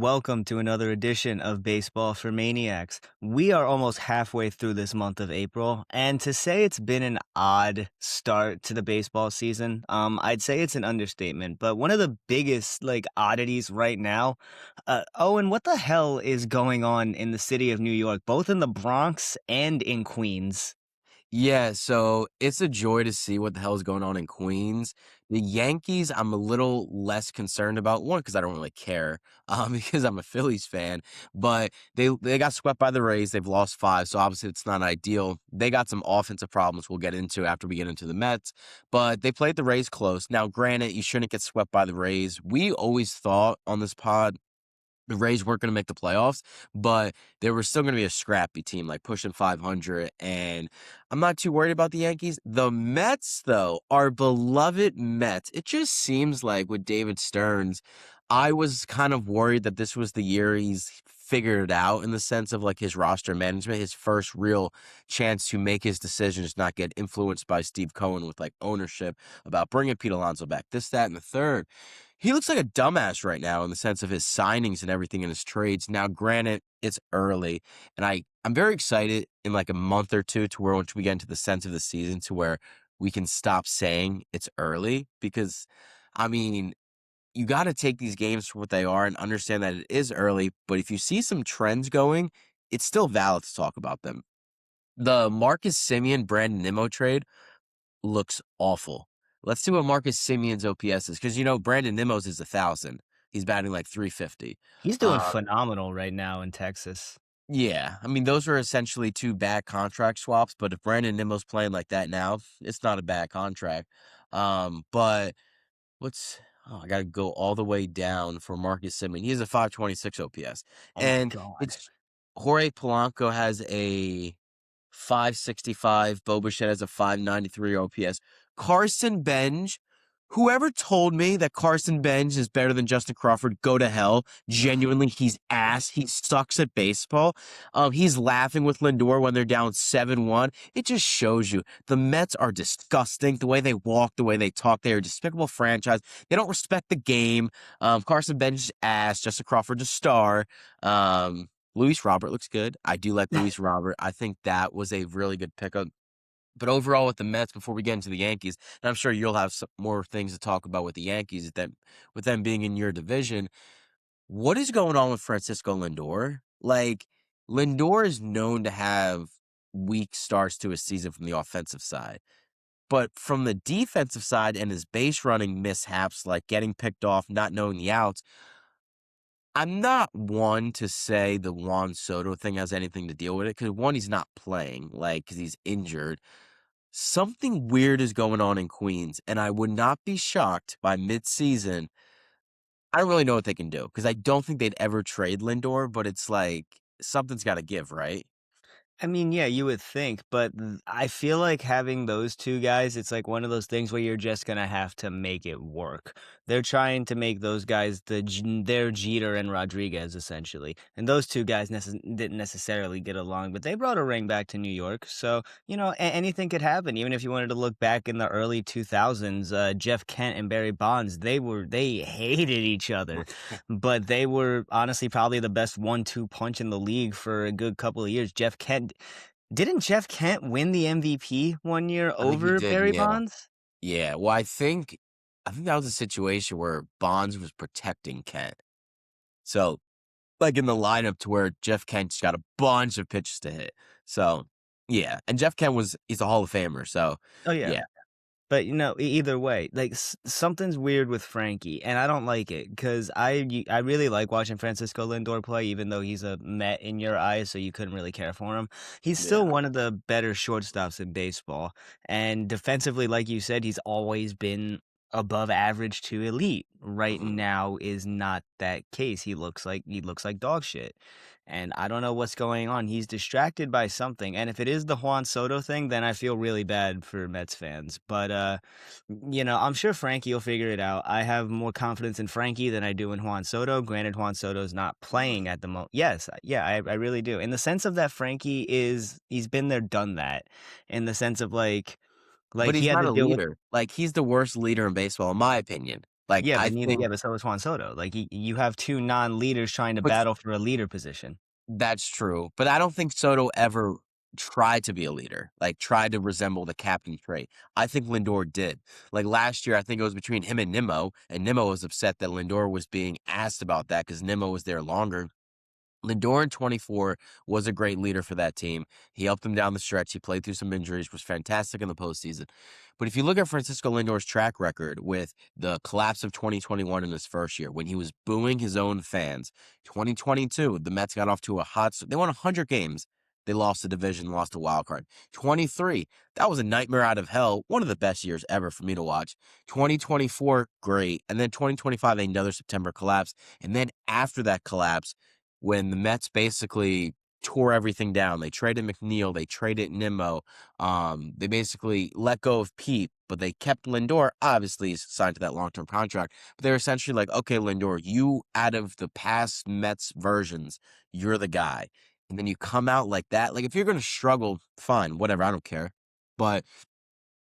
Welcome to another edition of Baseball for Maniacs. We are almost halfway through this month of April, and to say it's been an odd start to the baseball season, I'd say it's an understatement. But one of the biggest oddities right now, Owen, what the hell is going on in the city of New York, both in the Bronx and in Queens? Yeah, so it's a joy to see what the hell is going on in Queens. The Yankees, I'm a little less concerned about. One, because I don't really care, because I'm a Phillies fan. But they got swept by the Rays. They've lost five, so obviously it's not ideal. They got some offensive problems we'll get into after we get into the Mets. But they played the Rays close. Now, granted, you shouldn't get swept by the Rays. We always thought on this pod the Rays weren't going to make the playoffs, but they were still going to be a scrappy team, like pushing 500. And I'm not too worried about the Yankees. The Mets, though, our beloved Mets, it just seems like with David Stearns, I was kind of worried that this was the year he's figured it out in the sense of like his roster management, his first real chance to make his decisions, not get influenced by Steve Cohen with like ownership about bringing Pete Alonso back, this, that, and the third. He looks like a dumbass right now in the sense of his signings and everything in his trades. Now, granted, it's early, and I'm very excited in like a month or two to where once we get into the sense of the season to where we can stop saying it's early because, I mean, you got to take these games for what they are and understand that it is early. But if you see some trends going, it's still valid to talk about them. The Marcus Simeon Brandon Nimmo trade looks awful. Let's see what Marcus Simeon's OPS is because Brandon Nimmo's is 1,000. He's batting like 350. He's doing Uh, phenomenal right now in Texas. yeah, I mean those are essentially two bad contract swaps. But if Brandon Nimmo's playing like that now, it's not a bad contract. But what's I got to go all the way down for Marcus Simeon. He has a 526 OPS, Oh my and God. it's Jorge Polanco has a 565. Bo Bichette has a 593 OPS. Carson Benj, whoever told me that Carson Benj is better than Justin Crawford, go to hell. Genuinely, he's ass. He sucks at baseball. He's laughing with Lindor when they're down 7-1. It just shows you the Mets are disgusting. The way they walk, the way they talk, they are a despicable franchise. They don't respect the game. Carson Benj is ass. Justin Crawford's a star. Luis Robert looks good. I do like Luis Robert. I think that was a really good pickup. But overall, with the Mets, before we get into the Yankees, and I'm sure you'll have some more things to talk about with the Yankees, with them being in your division, what is going on with Francisco Lindor? Like, Lindor is known to have weak starts to his season from the offensive side. But from the defensive side and his base running mishaps, like getting picked off, not knowing the outs, I'm not one to say the Juan Soto thing has anything to deal with it because one, he's not playing, like, because he's injured. Something weird is going on in Queens, and I would not be shocked by midseason. I don't really know what they can do because I don't think they'd ever trade Lindor, but it's like something's got to give, right? I mean, yeah, you would think, but I feel like having those two guys, it's like one of those things where you're just gonna have to make it work. They're trying to make those guys their Jeter and Rodriguez essentially, and those two guys didn't necessarily get along, but they brought a ring back to New York, so anything could happen. Even if you wanted to look back in the early 2000s, Jeff Kent and Barry Bonds, they hated each other, but they were honestly probably the best 1-2 punch in the league for a good couple of years. Didn't Jeff Kent win the MVP one year I think he over did, Barry yeah. Bonds? Yeah. Well, I think that was a situation where Bonds was protecting Kent. So, like in the lineup to where Jeff Kent's got a bunch of pitches to hit. So, yeah. And Jeff Kent he's a Hall of Famer. So, Oh yeah. yeah. But either way, like something's weird with Frankie, and I don't like it because I really like watching Francisco Lindor play, even though he's a Met in your eyes, so you couldn't really care for him. He's Yeah. still one of the better shortstops in baseball, and defensively, like you said, he's always been above average to elite. Right Mhm. now is not that case. He looks like dog shit. And I don't know what's going on. He's distracted by something. And if it is the Juan Soto thing, then I feel really bad for Mets fans. But I'm sure Frankie will figure it out. I have more confidence in Frankie than I do in Juan Soto. Granted, Juan Soto's not Mhm. playing at the moment. Yes, yeah, I really do. In the sense of that he's been there, done that. In the sense of like But he he's had not to a deal with leader. Like, he's the worst leader in baseball, in my opinion. Like, Yeah, I but neither think yeah, but so is Juan Soto. Like, you have 2 non-leaders trying to but battle for a leader position. that's true, but I don't think Soto ever tried to be a leader, like, tried to resemble the captain trait. I think Lindor did. Like, last year, I think it was between him and Nimmo was upset that Lindor was being asked about that because Nimmo was there longer. Lindor in 24 was a great leader for that team. He helped them down the stretch. He played through some injuries, was fantastic in the postseason. But if you look at Francisco Lindor's track record with the collapse of 2021 in his first year, when he was booing his own fans, 2022, the Mets got off to a hot start. They won 100 games. They lost the division, lost a wild card. 23, that was a nightmare out of hell. One of the best years ever for me to watch. 2024, great. And then 2025, another September collapse. And then after that collapse, when the Mets basically tore everything down. They traded McNeil, they traded Nimmo. They basically let go of Pete, but they kept Lindor. Obviously, he's signed to that long-term contract. But they're essentially like, okay, Lindor, you out of the past Mets versions, you're the guy. And then you come out like that. Like if you're gonna struggle, fine, whatever, I don't care. But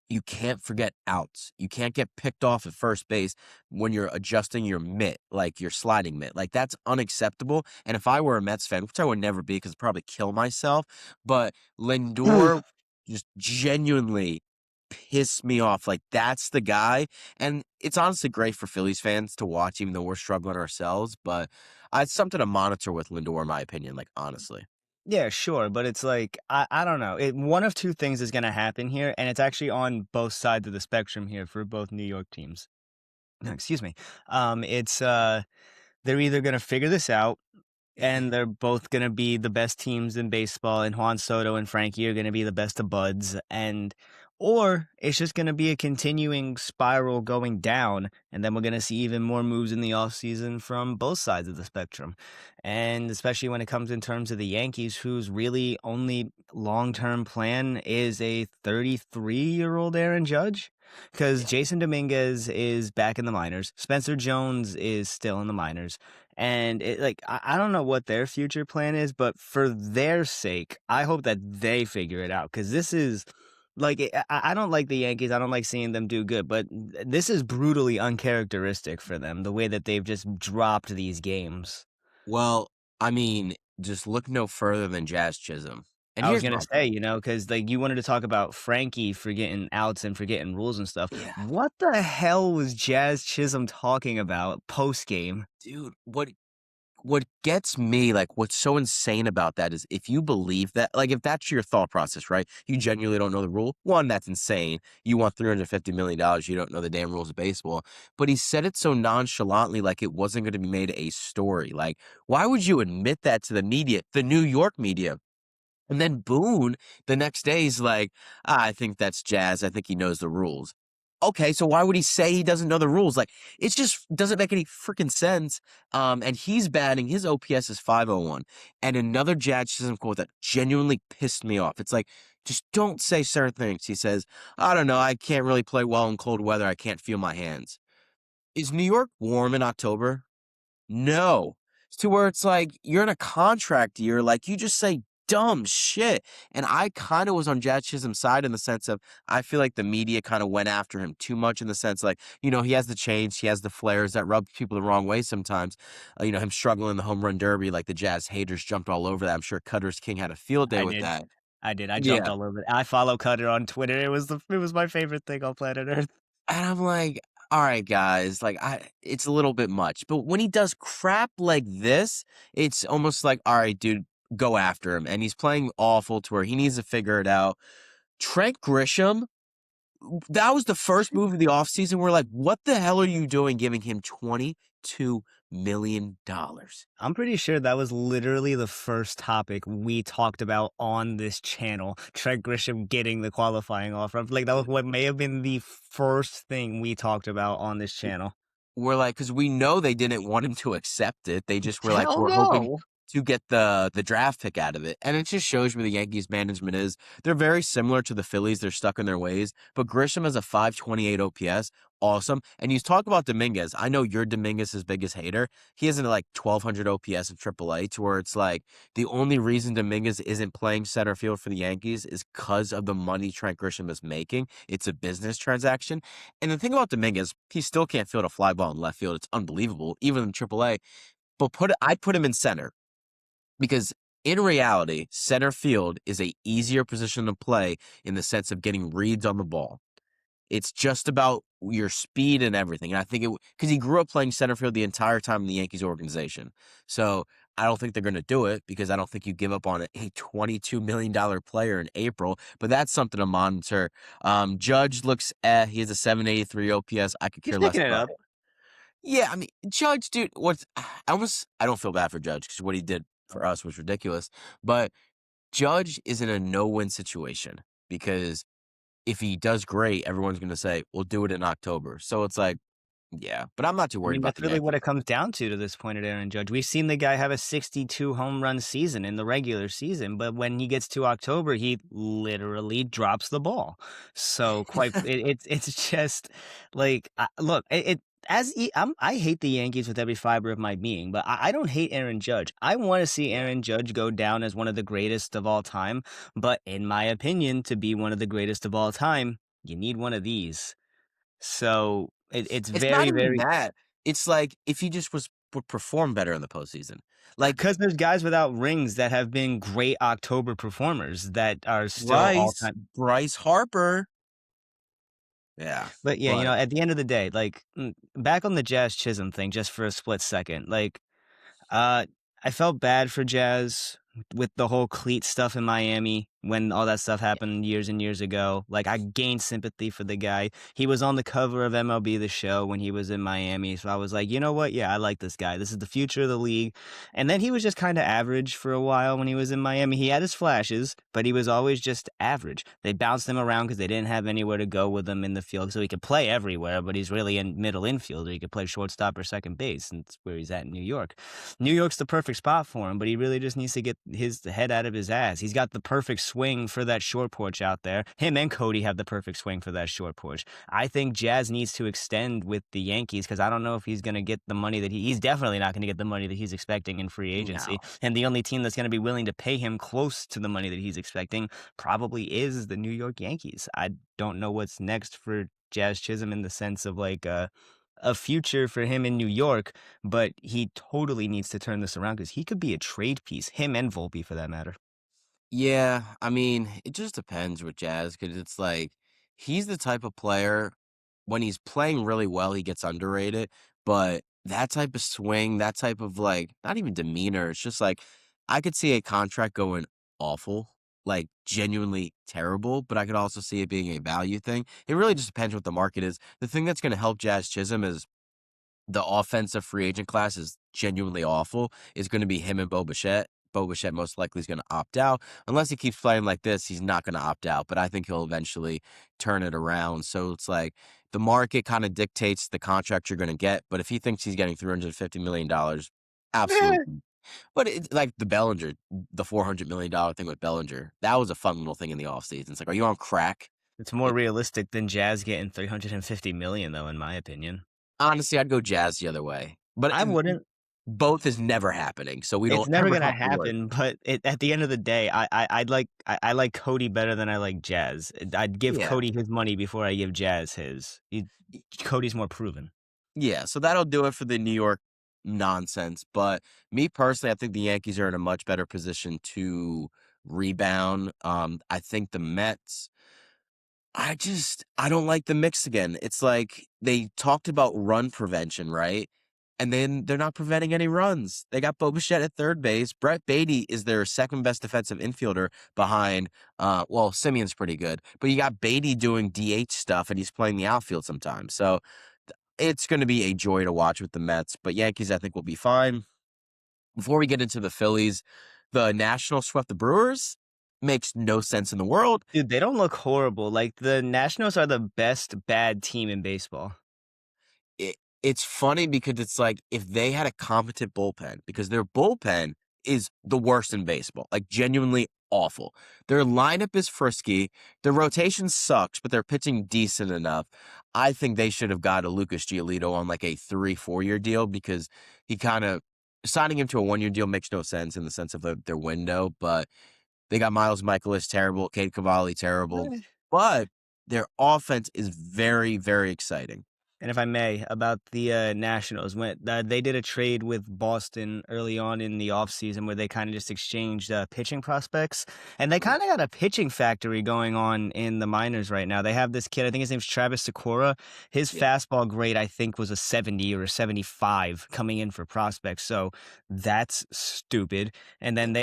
you can't forget outs. You can't get picked off at first base when you're adjusting your mitt, like your sliding mitt. Like that's unacceptable. And if I were a Mets fan, which I would never be because I'd probably kill myself, but Lindor just genuinely pissed me off. Like that's the guy. And it's honestly great for Phillies fans to watch, even though we're struggling ourselves. But it's something to monitor with Lindor, in my opinion, like honestly. Yeah, sure, but it's like I don't know. One of two things is gonna happen here, and it's actually on both sides of the spectrum here for both New York teams. Excuse me. It's they're either gonna figure this out and they're both gonna be the best teams in baseball, and Juan Soto and Frankie are gonna be the best of buds, and or it's just gonna be a continuing spiral going down, and then we're gonna see even more moves in the offseason from both sides of the spectrum. And especially when it comes in terms of the Yankees, whose really only long-term plan is a 33-year-old Aaron Judge. Because Yeah. Jason Dominguez is back in the minors. Spencer Jones is still in the minors. And I don't know what their future plan is, but for their sake, I hope that they figure it out because this is I don't like the Yankees. I don't like seeing them do good, but this is brutally uncharacteristic for them, the way that they've just dropped these games. Well, I mean, just look no further than Jazz Chisholm. And I was here's gonna my say, thing. because like you wanted to talk about Frankie forgetting outs and forgetting rules and stuff. Yeah. What the hell was Jazz Chisholm talking about post game? Dude, what gets me, like, what's so insane about that is if you believe that, like, if that's your thought process, right? You genuinely don't know the rule. One, that's insane. You want $350 million, you don't know the damn rules of baseball. But he said it so nonchalantly, like it wasn't going to be made a story. Like, why would you admit that to the media, the New York media? And then Boone, the next day, is like, I think that's Jazz. I think he knows the rules. Okay, so why would he say he doesn't know the rules? Like, it just doesn't make any freaking sense. And he's batting, his OPS is 501. And another Jazz Chisholm quote that genuinely pissed me off. It's like, just don't say certain things. He says, I don't know, I can't really play well in cold weather. I can't feel my hands. Is New York warm in October? No. It's to where it's like you're in a contract year, like you just say dumb shit. And I kind of was on Jazz Chisholm's side in the sense of I feel like the media kind of went after him too much in the sense like, he has the change, he has the flares that rub people the wrong way sometimes. Him struggling in the home run derby, like the Jazz haters jumped all over that. I'm sure Cutter's King had a field day I with did. that. I did. I jumped Yeah. all over it. I follow Cutter on Twitter. It was my favorite thing on planet Earth. And I'm like, all right, guys, like it's a little bit much. But when he does crap like this, it's almost like, all right, dude, go after him. And he's playing awful to where he needs to figure it out. Trent Grisham, that was the first move of the offseason. We're like, what the hell are you doing giving him $22 million? I'm pretty sure that was literally the first topic we talked about on this channel. Trent Grisham getting the qualifying offer. Like that was what may have been the first thing we talked about on this channel. We're like, because we know they didn't want him to accept it. They just were like, Hell we're hoping no. to get the draft pick out of it. And it just shows me the Yankees management is they're very similar to the Phillies. They're stuck in their ways. But Grisham has a 528 OPS. awesome. And you talk about Dominguez. I know you're Dominguez's biggest hater. He has an like 1200 OPS in AAA, to where it's like the only reason Dominguez isn't playing center field for the Yankees is because of the money Trent Grisham is making. It's a business transaction. And the thing about Dominguez, he still can't field a fly ball in left field. It's unbelievable, even in AAA. But I'd put him in center because in reality, center field is a easier position to play in the sense of getting reads on the ball. It's just about your speed and everything. And I think because he grew up playing center field the entire time in the Yankees organization. So I don't think they're going to do it because I don't think you give up on a $22 million player in April, but that's something to monitor. Judge looks at, he has a 783 OPS. I could He's care less picking it about up. it. Yeah, I mean, Judge, dude, I don't feel bad for Judge because what he did for us was ridiculous. But Judge is in a no-win situation because if he does great, everyone's going to say, "We'll do it in October." So it's like, yeah, but I'm not too I worried mean, about that's the really what Yankees. it comes down to this point at Aaron Judge. We've seen the guy have a 62 home run season in the regular season, but when he gets to October, he literally drops the ball. So it's just like look, I hate the Yankees with every fiber of my being, but I don't hate Aaron Judge. I want to see Yeah, Aaron Judge go down as one of the greatest of all time, but in my opinion, to be one of the greatest of all time, you need one of these. So it's it's not very, even very that. It's like if he just would perform better in the postseason. Like because there's guys without rings that have been great October performers that are still all-time. Bryce Harper. Yeah, But yeah, but at the end of the day, like, back on the Jazz Chisholm thing just for a split second, like, uh, I felt bad for Jazz with the whole cleat stuff in Miami when all that stuff yeah, happened years and years ago. Like, I gained sympathy for the guy. He was on the cover of MLB The Show when he was in Miami, so I was like, "You know what? Yeah, I like this guy. This is the future of the league." And then he was just kinda average for a while when he was in Miami. He had his flashes, but he was always just average. They bounced him around because they didn't have anywhere to go with him in the field, so he could play everywhere, but he's really in middle infielder. He could play shortstop or second base, and that's where he's at in New York. New York's the perfect spot for him, but he really just needs to get his head out of his ass. He's got the perfect swing for that short porch out there. Him and Cody have the perfect swing for that short porch. I think Jazz needs to extend with the Yankees because I don't know if he's going to get the money that he's definitely not going to get the money that he's expecting in free agency. no. And the only team that's going to be willing to pay him close to the money that he's expecting probably is the New York Yankees. I don't know what's next for Jazz Chisholm in the sense of like a future for him in New York, but he totally needs to turn this around because he could be a trade piece, him and Volpe for that matter. Yeah, I mean, it just depends with Jazz because it's like he's the type of player when he's playing really well, he gets underrated. But that type of swing, that type of like, not even demeanor, it's just like I could see a contract going awful, like genuinely terrible, but I could also see it being a value thing. It really just depends what the market is. The thing that's going to help Jazz Chisholm is the offensive free agent class is genuinely awful. Is going to be him and Bo Bichette. Bo Bichette most likely is going to opt out. Unless he keeps playing like this, he's not going to opt out, but I think he'll eventually turn it around. So it's like the market kind of dictates the contract you're going to get, but if he thinks he's getting $350 million, absolutely. But it's like the Bellinger, the $400 million thing with Bellinger, that was a fun little thing in the offseason. It's like, are you on crack? It's more It, realistic than Jazz getting 350 million though, in my opinion. honestly, I'd go Jazz the other way. But I wouldn't. both is never happening, so we It's don't never ever gonna have to worry. happen, but at the end of the day, I like Cody better than I like Jazz. I'd give Yeah. Cody his money before I give Jazz his. Cody's more proven. Yeah, so that'll do it for the New York nonsense, but me personally, I think the Yankees are in a much better position to rebound. I think the Mets I don't like the mix again. It's like they talked about run prevention, right? And then they're not preventing any runs. They got Bo Bichette at third base. Brett Beatty is their second best defensive infielder behind, well, Simeon's pretty good, but you got Beatty doing DH stuff and he's playing the outfield sometimes. So it's going to be a joy to watch with the Mets, but Yankees, I think, will be fine. Before we get into the Phillies, the Nationals swept the Brewers. Makes no sense in the world. Dude, they don't look horrible. Like the Nationals are the best bad team in baseball. It's funny because it's like if they had a competent bullpen, because their bullpen is the worst in baseball, like genuinely awful. Their lineup is frisky. Their rotation sucks, but they're pitching decent enough. I think they should have got a Lucas Giolito on like a 3-4 year deal because he kind of signing him to a 1 year deal makes no sense in the sense of their window. But they got Miles Michaelis terrible, Cade Cavalli terrible, but their offense is very, very exciting. And if I may, about the Nationals, when they did a trade with Boston early on in the offseason where they kind of just exchanged pitching prospects, and they Yeah, kind of got a pitching factory going on in the minors right now. They have this kid, I think his name's Travis Sakura. His yeah. fastball grade, I think, was a 70 or a 75 coming in for prospects. So that's stupid. And then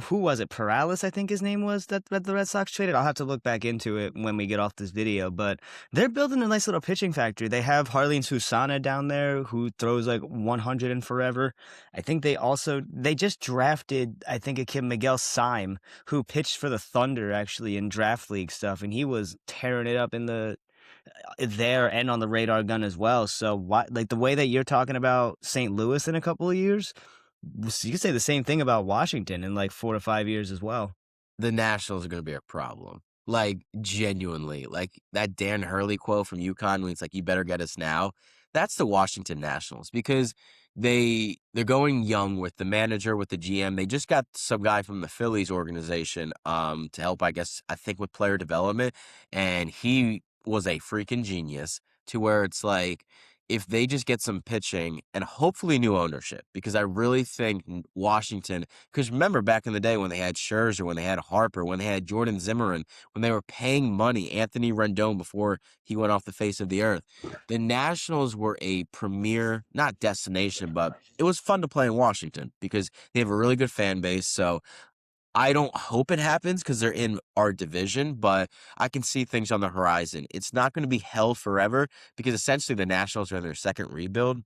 who was it? Perales, I think his name was that the Red Sox traded. I'll have to look back into it when we get off this video, but they're building a nice little pitching factory. They have Harleen Susana down there who throws like 100 and forever. I think they just drafted, I think, a kid Miguel Syme who pitched for the Thunder actually in draft league stuff, and he was tearing it up in the there and on the radar gun as well. So what, like the way that you're talking about St. Louis in a couple of years, you could say the same thing about Washington in like 4 to 5 years as well. The Nationals are going to be a problem. Like, genuinely. Like, that Dan Hurley quote from UConn when he's like, you better get us now. That's the Washington Nationals because they're going young with the manager, with the GM. They just got some guy from the Phillies organization to help, I think, with player development. And he was a freaking genius to where it's like, if they just get some pitching and hopefully new ownership, because I really think Washington, because remember back in the day when they had Scherzer, when they had Harper, when they had Jordan Zimmerman, when they were paying money, Anthony Rendon before he went off the face of the earth, the Nationals were a premier, not destination, but it was fun to play in Washington because they have a really good fan base. So I don't hope it happens because they're in our division, but I can see things on the horizon. It's not going to be hell forever because essentially the Nationals are in their second rebuild,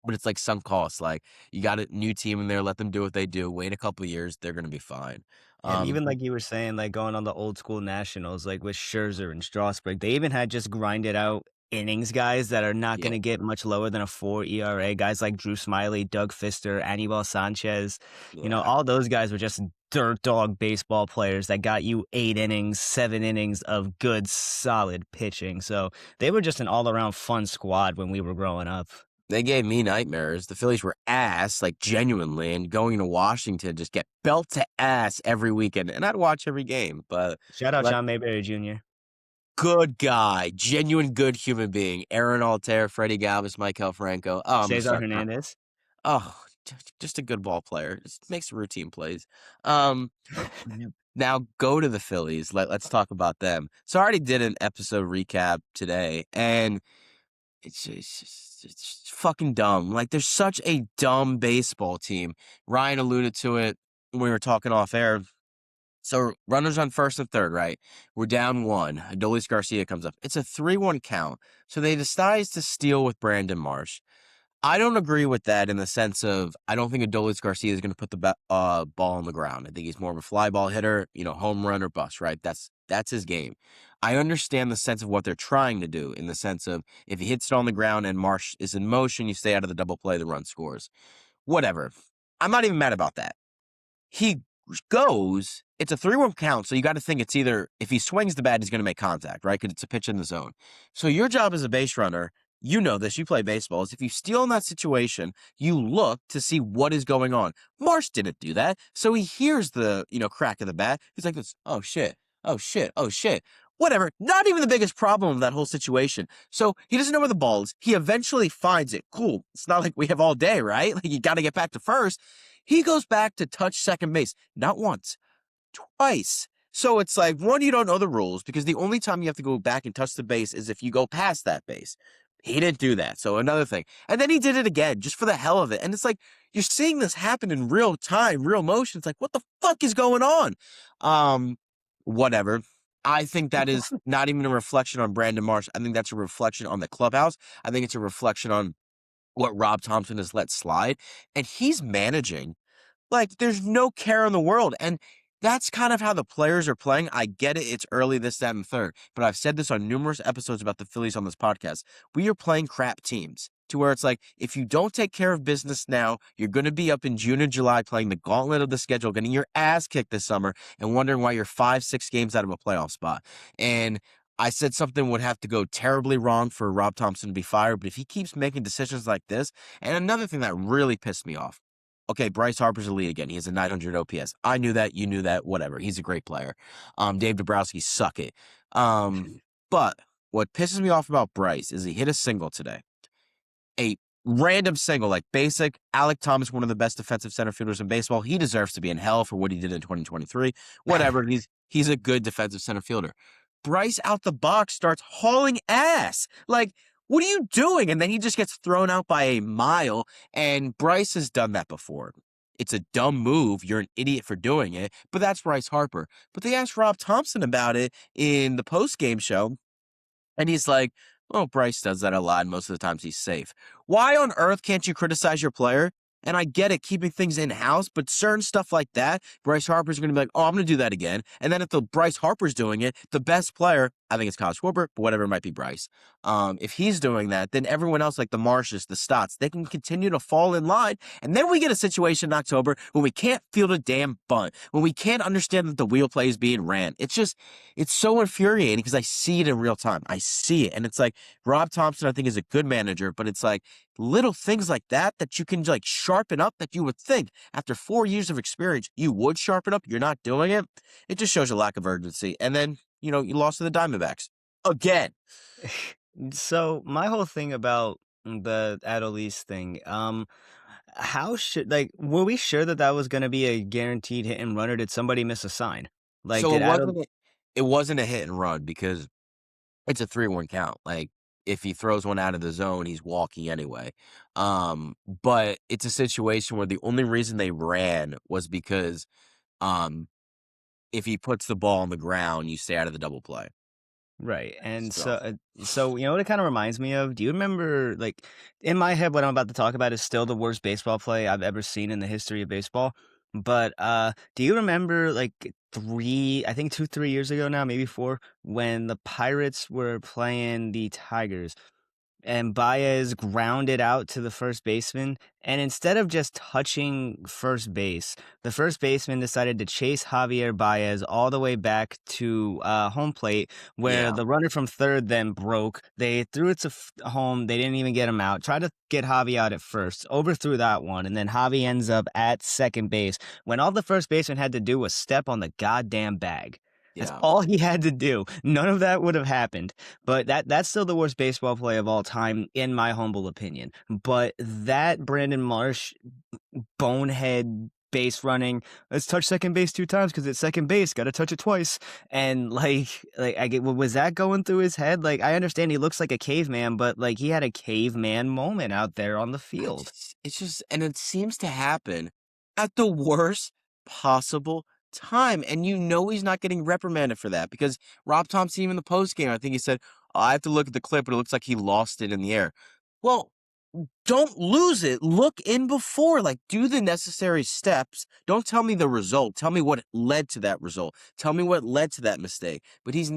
but it's like sunk cost. Like you got a new team in there, let them do what they do. Wait a couple years, they're going to be fine. And Um, even like you were saying, like going on the old school Nationals, like with Scherzer and Strasburg, they even had just grinded out innings guys that are not going yeah, to get much lower than a 4 ERA. Guys like Drew Smiley, Doug Fister, Anibal Sanchez, yeah. all those guys were just dirt dog baseball players that got you 8 innings, 7 innings of good, solid pitching. So they were just an all around fun squad when we were growing up. They gave me nightmares. The Phillies were ass, like genuinely, and going to Washington just get belt to ass every weekend. And I'd watch every game, but Shout out let John Mayberry Jr., good guy, genuine good human being. Aaron Altair, Freddie Galvis, Michael Franco. Oh, I'm gonna Cesar start crying. Hernandez. Oh, just a good ball player. Just makes routine plays. Um, Now go to the Phillies. Let's talk about them. So I already did an episode recap today, and it's fucking dumb. Like there's such a dumb baseball team. Ryan alluded to it when we were talking off air. So runners on first and third, right? We're down one. Adolis Garcia comes up. It's a 3-1 count. So they decide to steal with Brandon Marsh. I don't agree with that in the sense of I don't think Adolis Garcia is going to put the ball on the ground. I think he's more of a fly ball hitter, home run or bust, right? That's his game. I understand the sense of what they're trying to do in the sense of if he hits it on the ground and Marsh is in motion, you stay out of the double play, the run scores. Whatever. I'm not even mad about that. He goes, it's a 3-1 count, so you got to think it's either if he swings the bat, he's going to make contact, right? Because it's a pitch in the zone. So your job as a base runner, you know this, you play baseball, is if you steal in that situation, you look to see what is going on. Marsh didn't do that, so he hears the, crack of the bat. He's like this, oh shit, oh shit, oh shit. Whatever, not even the biggest problem of that whole situation. So he doesn't know where the ball is. He eventually finds it. Cool. It's not like we have all day, right? Like you got to get back to first. He goes back to touch second base, not once, twice. So it's like, one, you don't know the rules because the only time you have to go back and touch the base is if you go past that base. He didn't do that. So another thing. And then he did it again just for the hell of it. And it's like, you're seeing this happen in real time, real motion. It's like, what the fuck is going on? Whatever. I think that is not even a reflection on Brandon Marsh. I think that's a reflection on the clubhouse. I think it's a reflection on what Rob Thompson has let slide. And he's managing like, there's no care in the world. And that's kind of how the players are playing. I get it. It's early, this, that, and third. But I've said this on numerous episodes about the Phillies on this podcast. We are playing crap teams to where it's like, if you don't take care of business now, you're going to be up in June and July playing the gauntlet of the schedule, getting your ass kicked this summer and wondering why you're 5, 6 games out of a playoff spot. And I said something would have to go terribly wrong for Rob Thompson to be fired, but if he keeps making decisions like this, and another thing that really pissed me off. Okay, Bryce Harper's elite again. He has a 900 OPS. I knew that. You knew that. Whatever. He's a great player. Dave Dombrowski, suck it. But what pisses me off about Bryce is he hit a single today, a random single, like basic. Alec Thomas, one of the best defensive center fielders in baseball. He deserves to be in hell for what he did in 2023. Whatever. He's a good defensive center fielder. Bryce out the box starts hauling ass. Like, what are you doing? And then he just gets thrown out by a mile. And Bryce has done that before. It's a dumb move. You're an idiot for doing it. But that's Bryce Harper. But they asked Rob Thompson about it in the post-game show. And he's like, oh, Bryce does that a lot. And most of the times he's safe. Why on earth can't you criticize your player? And I get it, keeping things in-house, but certain stuff like that, Bryce Harper's going to be like, oh, I'm going to do that again. And then if the Bryce Harper's doing it, the best player, I think it's Kyle Schwarber, but whatever, it might be Bryce. If he's doing that, then everyone else, like the Marshes, the Stotts, they can continue to fall in line. And then we get a situation in October when we can't field a damn bunt, when we can't understand that the wheel play is being ran. It's so infuriating because I see it in real time. I see it. And it's like, Rob Thompson, I think, is a good manager, but it's like, little things like that you can like sharpen up that you would think after 4 years of experience you would sharpen up. You're not doing it. It just shows a lack of urgency. And then, you lost to the Diamondbacks again. So my whole thing about the Adolis thing, how should like were we sure that that was going to be a guaranteed hit and run, or did somebody miss a sign? Like So did Adel? it wasn't a hit and run because it's a 3-1 count. Like if he throws one out of the zone, he's walking anyway. But it's a situation where the only reason they ran was because um if he puts the ball on the ground, you stay out of the double play. Right. And So so you know what it kind of reminds me of? Do you remember like in my head what I'm about to talk about is still the worst baseball play I've ever seen in the history of baseball. But do you remember like 2, 3 years ago now, maybe 4, when the Pirates were playing the Tigers? And Baez grounded out to the first baseman. And instead of just touching first base, the first baseman decided to chase Javier Baez all the way back to home plate, where yeah, the runner from third then broke. They threw it to home. They didn't even get him out. Tried to get Javi out at first, overthrew that one. And then Javi ends up at second base when all the first baseman had to do was step on the goddamn bag. That's yeah. all he had to do. None of that would have happened. But that's still the worst baseball play of all time, in my humble opinion. But that Brandon Marsh bonehead base running, let's touch second base 2 times because it's second base, got to touch it twice. And like I get, was that going through his head? Like I understand he looks like a caveman, but like he had a caveman moment out there on the field. It's just, and it seems to happen at the worst possible time. And he's not getting reprimanded for that because Rob Thompson, even in the post game, I think he said, "Oh, I have to look at the clip, but it looks like he lost it in the air." Well, don't lose it. Look in before, like do the necessary steps. Don't tell me the result. Tell me what led to that result. Tell me what led to that mistake. But he's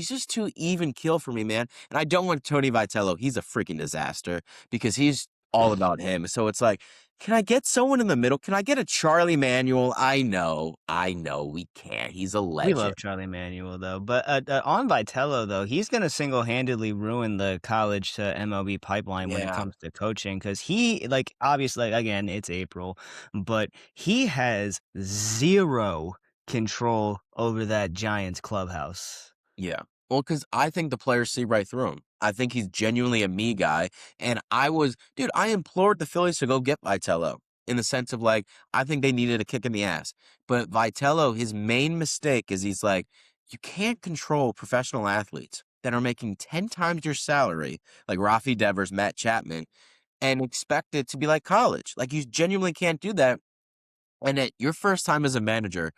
just too even kill for me, man. And I don't want Tony Vitello. He's a freaking disaster because he's all about him. So it's like, can I get someone in the middle? Can I get a Charlie Manuel? I know, we can't. He's a We legend. love Charlie Manuel though, but on Vitello though, he's gonna single-handedly ruin the college to MLB pipeline when it Yeah. comes to coaching because he like obviously again it's April, but he has zero control over that Giants clubhouse. Yeah. Well, because I think the players see right through him. I think he's genuinely a me guy. And dude, I implored the Phillies to go get Vitello in the sense of like, I think they needed a kick in the ass. But Vitello, his main mistake is he's like, you can't control professional athletes that are making 10 times your salary, like Rafi Devers, Matt Chapman, and expect it to be like college. Like, you genuinely can't do that. And at your first time as a manager,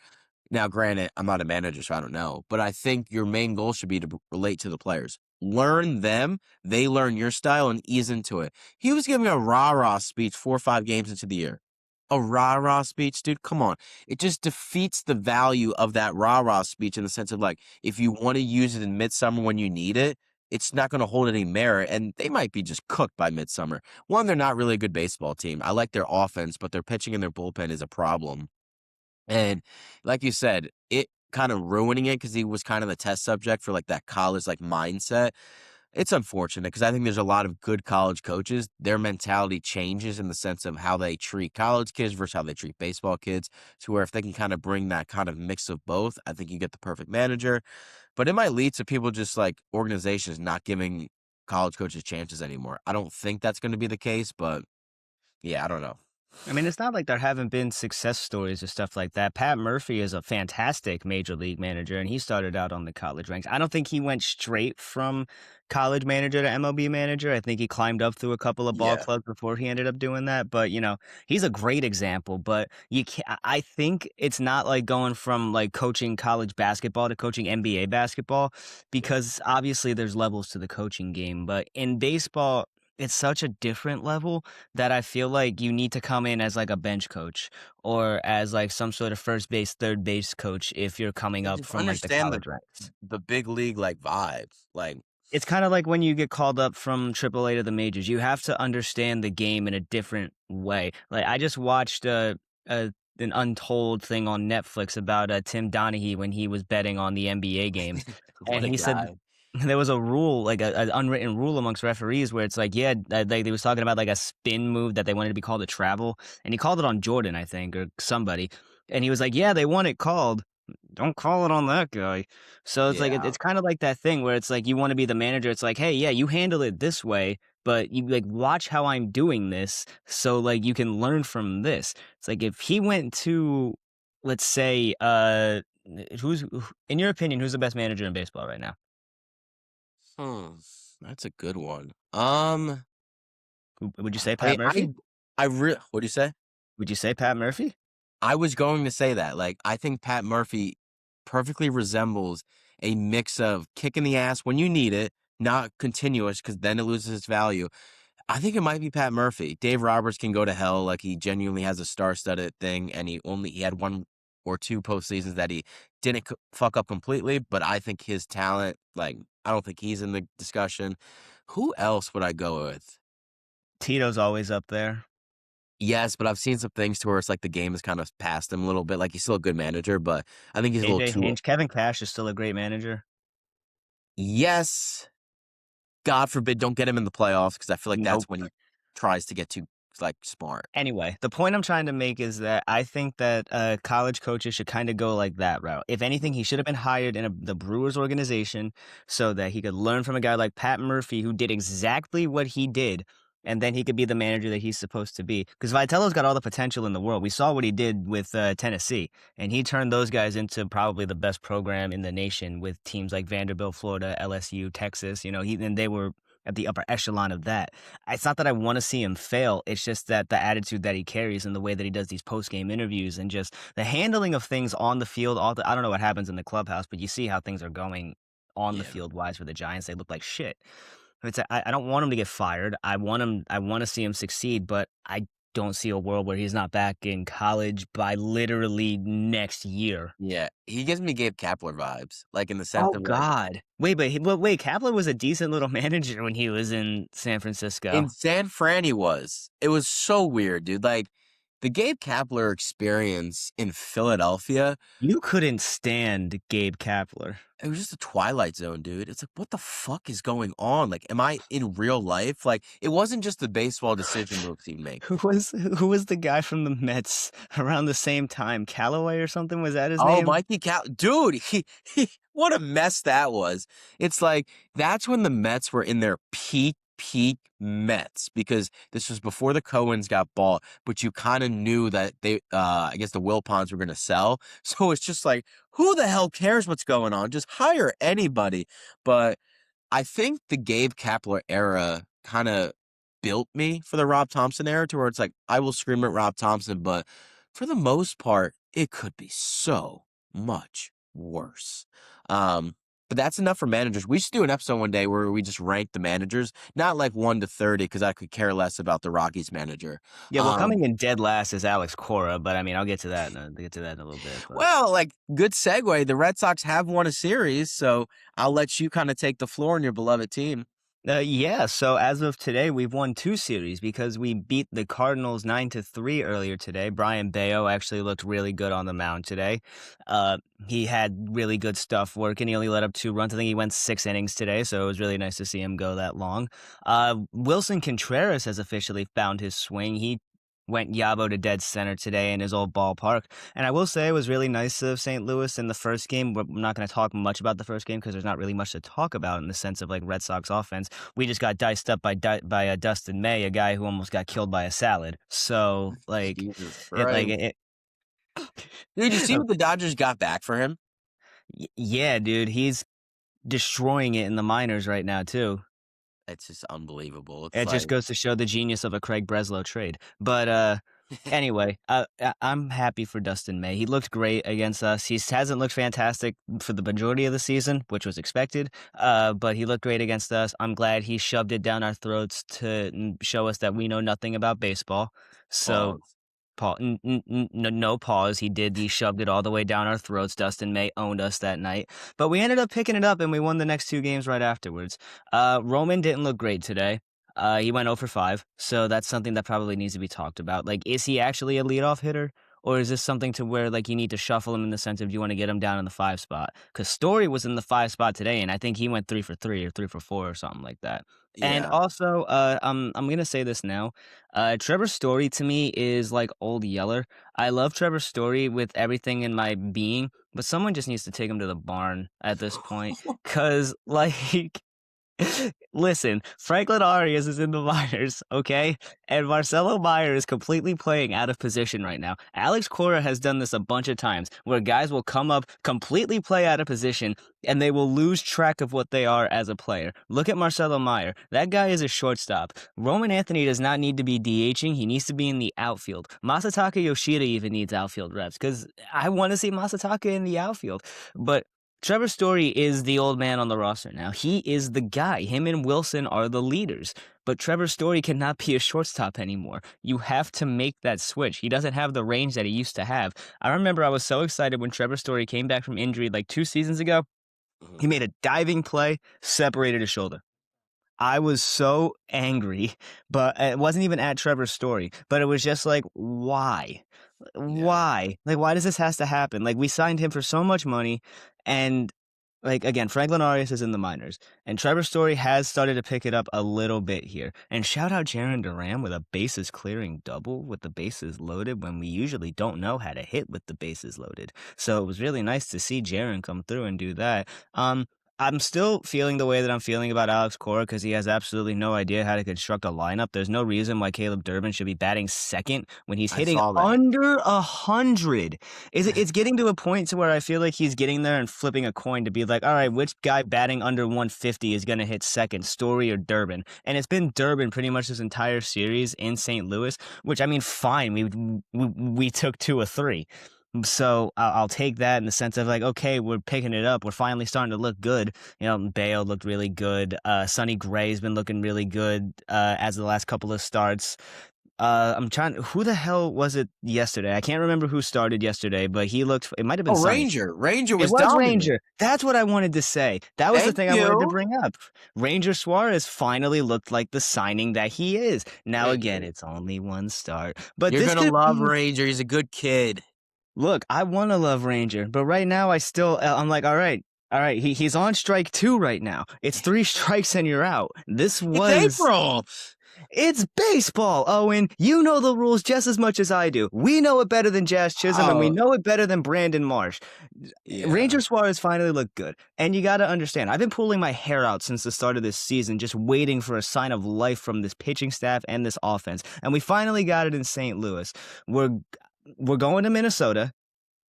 now, granted, I'm not a manager, so I don't know, but I think your main goal should be to relate to the players. Learn them, they learn your style, and ease into it. He was giving a rah-rah speech 4 or 5 games into the year. A rah-rah speech, dude, come on. It just defeats the value of that rah-rah speech in the sense of, like, if you want to use it in midsummer when you need it, it's not going to hold any merit, and they might be just cooked by midsummer. One, they're not really a good baseball team. I like their offense, but their pitching and their bullpen is a problem. And like you said, it kind of ruining it because he was kind of the test subject for like that college like mindset. It's unfortunate because I think there's a lot of good college coaches. Their mentality changes in the sense of how they treat college kids versus how they treat baseball kids. To where if they can kind of bring that kind of mix of both, I think you get the perfect manager. But it might lead to people just like organizations not giving college coaches chances anymore. I don't think that's going to be the case, but yeah, I don't know. I mean, it's not like there haven't been success stories or stuff like that. Pat Murphy is a fantastic major league manager, and he started out on the college ranks. I don't think he went straight from college manager to MLB manager. I think he climbed up through a couple of ball Yeah, clubs before he ended up doing that. But he's a great example. But you can I think it's not like going from like coaching college basketball to coaching NBA basketball, yeah. because obviously there's levels to the coaching game. But in baseball, it's such a different level that I feel like you need to come in as like a bench coach or as like some sort of first base, third base coach if you're coming Yeah, up just from like the understand college ranks. the big league like vibes. Like, It's kind of like when you get called up from AAA to the majors. You have to understand the game in a different way. Like I just watched a an untold thing on Netflix about Tim Donaghy when he was betting on the NBA games, what and a he said guy. there was a rule, like an unwritten rule amongst referees, where it's like, yeah, like they was talking about like a spin move that they wanted to be called a travel, and he called it on Jordan, I think, or somebody, and he was like, yeah, they want it called. Don't call it on that guy. So it's like Yeah, it's kind of like that thing where it's like you want to be the manager. It's like, hey, yeah, you handle it this way, but you like watch how I'm doing this, so like you can learn from this. It's like if he went to, let's say, who's in your opinion, who's the best manager in baseball right now? hmm, that's a good one. Would you say I Pat Murphy? what do you say? Would you say Pat Murphy? I was going to say that. Like, I think Pat Murphy perfectly resembles a mix of kick in the ass when you need it, not continuous because then it loses its value. I think it might be Pat Murphy. Dave Roberts can go to hell. Like, he genuinely has a star-studded thing, and he had one or two postseasons that he didn't fuck up completely. But I think his talent, like, I don't think he's in the discussion. Who else would I go with? Tito's always up there. Yes, but I've seen some things to where it's like the game has kind of passed him a little bit. Like he's still a good manager, but I think he's a little AJ too. Hinch, Kevin Cash is still a great manager. Yes, God forbid, don't get him in the playoffs because I feel like that's Nope. when he tries to get too like smart. Anyway, the point I'm trying to make is that I think that college coaches should kind of go like that route. If anything, he should have been hired in the Brewers organization so that he could learn from a guy like Pat Murphy who did exactly what he did, and then he could be the manager that he's supposed to be. Because Vitello's got all the potential in the world. We saw what he did with Tennessee, and he turned those guys into probably the best program in the nation with teams like Vanderbilt, Florida, LSU, Texas. And they were at the upper echelon of that. It's not that I want to see him fail. It's just that the attitude that he carries and the way that he does these post game interviews and just the handling of things on the field. I don't know what happens in the clubhouse, but you see how things are going on the Yeah, field wise for the Giants. They look like shit. I don't want him to get fired. I want him. I want to see him succeed, but I don't see a world where he's not back in college by literally next year. yeah. He gives me Gabe Kapler vibes, like in the sense Oh of like God! Wait. Kaplan was a decent little manager when he was in San in Francisco. San Fran he was. It was so weird, dude. Like the Gabe Kapler experience in Philadelphia. You couldn't stand Gabe Kapler. It was just a twilight zone, dude. It's like, what the fuck is going on? Like, am I in real life? Like, it wasn't just the baseball decision moves he'd make. Who was the guy from the Mets around the same time? Callaway or something? Was that his Oh, name? Mikey Cal, dude, what a mess that was. It's like that's when the Mets were in their peak Mets because this was before the Cohens got bought, but you kind of knew that I guess the Wilpons were going to sell. So it's just like, who the hell cares what's going on? Just hire anybody. But I think the Gabe Kapler era kind of built me for the Rob Thompson era to where it's like, I will scream at Rob Thompson, but for the most part, it could be so much worse. But that's enough for managers. We should do an episode one day where we just rank the managers, not like 1 to 30, because I could care less about the Rockies manager. Yeah, well, Um, coming in dead last is Alex Cora, but I mean, I'll get to that in a little bit. But well, like good segue. The Red Sox have won a series, so I'll let you kind of take the floor in your beloved team. Yeah, so as of today, we've won 2 series because we beat the Cardinals 9-3 earlier today. Brian Bayo actually looked really good on the mound today. Uh, he had really good stuff working. He only let up 2 runs. I think he went 6 innings today, so it was really nice to see him go that long. Wilson Contreras has officially found his swing. He went Yabo to dead center today in his old ballpark. And I will say it was really nice of St. Louis in the first game. We're not going to talk much about the first game because there's not really much to talk about in the sense of like Red Sox offense. We just got diced up by Dustin May, a guy who almost got killed by a salad. So like Jesus it like Christ. it. Dude, you see what the Dodgers got back for him? Yeah, dude, he's destroying it in the minors right now too. It's just unbelievable. It's It like just goes to show the genius of a Craig Breslow trade. But anyway, I'm happy for Dustin May. He looked great against us. He hasn't looked fantastic for the majority of the season, which was expected. But he looked great against us. I'm glad he shoved it down our throats to show us that we know nothing about baseball. So pause. no pause. He shoved it all the way down our throats. Dustin May owned us that night, but we ended up picking it up and we won the next 2 games right afterwards. Roman didn't look great today. He went 0 for 5, so that's something that probably needs to be talked about. Like, is he actually a leadoff hitter? Or is this something to where like you need to shuffle him in the sense of do you want to get him down in the 5 spot? Because Story was in the 5 spot today, and I think he went 3 for 3 or 3 for 4 or something like that. And Yeah. also, I'm gonna say this now. Trevor Story to me is like old Yeller. I love Trevor Story with everything in my being, but someone just needs to take him to the barn at this point. Cause like listen, Franklin Arias is in the minors, okay? And Marcelo Meyer is completely playing out of position right now. Alex Cora has done this a bunch of times where guys will come up, completely play out of position, and they will lose track of what they are as a player. Look at Marcelo Meyer. That guy is a shortstop. Roman Anthony does not need to be DHing. He needs to be in the outfield. Masataka Yoshida even needs outfield reps because I want to see Masataka in the outfield. But Trevor Story is the old man on the roster now. He is the guy. Him and Wilson are the leaders. But Trevor Story cannot be a shortstop anymore. You have to make that switch. He doesn't have the range that he used to have. I remember I was so excited when Trevor Story came back from injury like 2 seasons ago. Mhm. He made a diving play, separated his shoulder. I was so angry, but it wasn't even at Trevor's Story, but it was just like, why? Yeah. Why? Like, why does this has to happen? Like, we signed him for so much money, and like again, Franklin Arias is in the minors, and Trevor Story has started to pick it up a little bit here. And shout out Jaron Duran with a bases clearing double with the bases loaded when we usually don't know how to hit with the bases loaded. So it was really nice to see Jaron come through and do that. I'm still feeling the way that I'm feeling about Alex Cora because he has absolutely no idea how to construct a lineup. There's no reason why Caleb Durbin should be batting second when he's I hitting saw that. under 100. It's getting to a point to where I feel like he's getting there and flipping a coin to be like, all right, which guy batting under 150 is going to hit second, Story or Durbin? And it's been Durbin pretty much this entire series in St. Louis, which I mean, fine, we took 2 of 3. So I'll take that in the sense of like, okay, we're picking it up. We're finally starting to look good. You know, Bayo looked really good. Sonny Gray's been looking really good as the last couple of starts. I'm trying. Who the hell was it yesterday? I can't remember who started yesterday, but he looked. It might have been Oh, Sonny. Ranger. Ranger It was was dominant. Ranger. That's what I wanted to say. That was the Thank thing I wanted to you. bring up. Ranger Suarez finally looked like the signing that he is. Now again, Ranger. it's only one start, but You're this gonna could love be. Ranger. He's a good kid. Look, I want to love Ranger, but right now I'm like, all right. He's on strike 2 right now. It's 3 strikes and you're out. It's April. It's baseball, Owen. You know the rules just as much as I do. We know it better than Jazz Chisholm, and we Oh, know it better than Brandon Marsh. yeah. Ranger Suarez finally looked good. And you got to understand, I've been pulling my hair out since the start of this season, just waiting for a sign of life from this pitching staff and this offense. And we finally got it in St. Louis. We're we're going to Minnesota,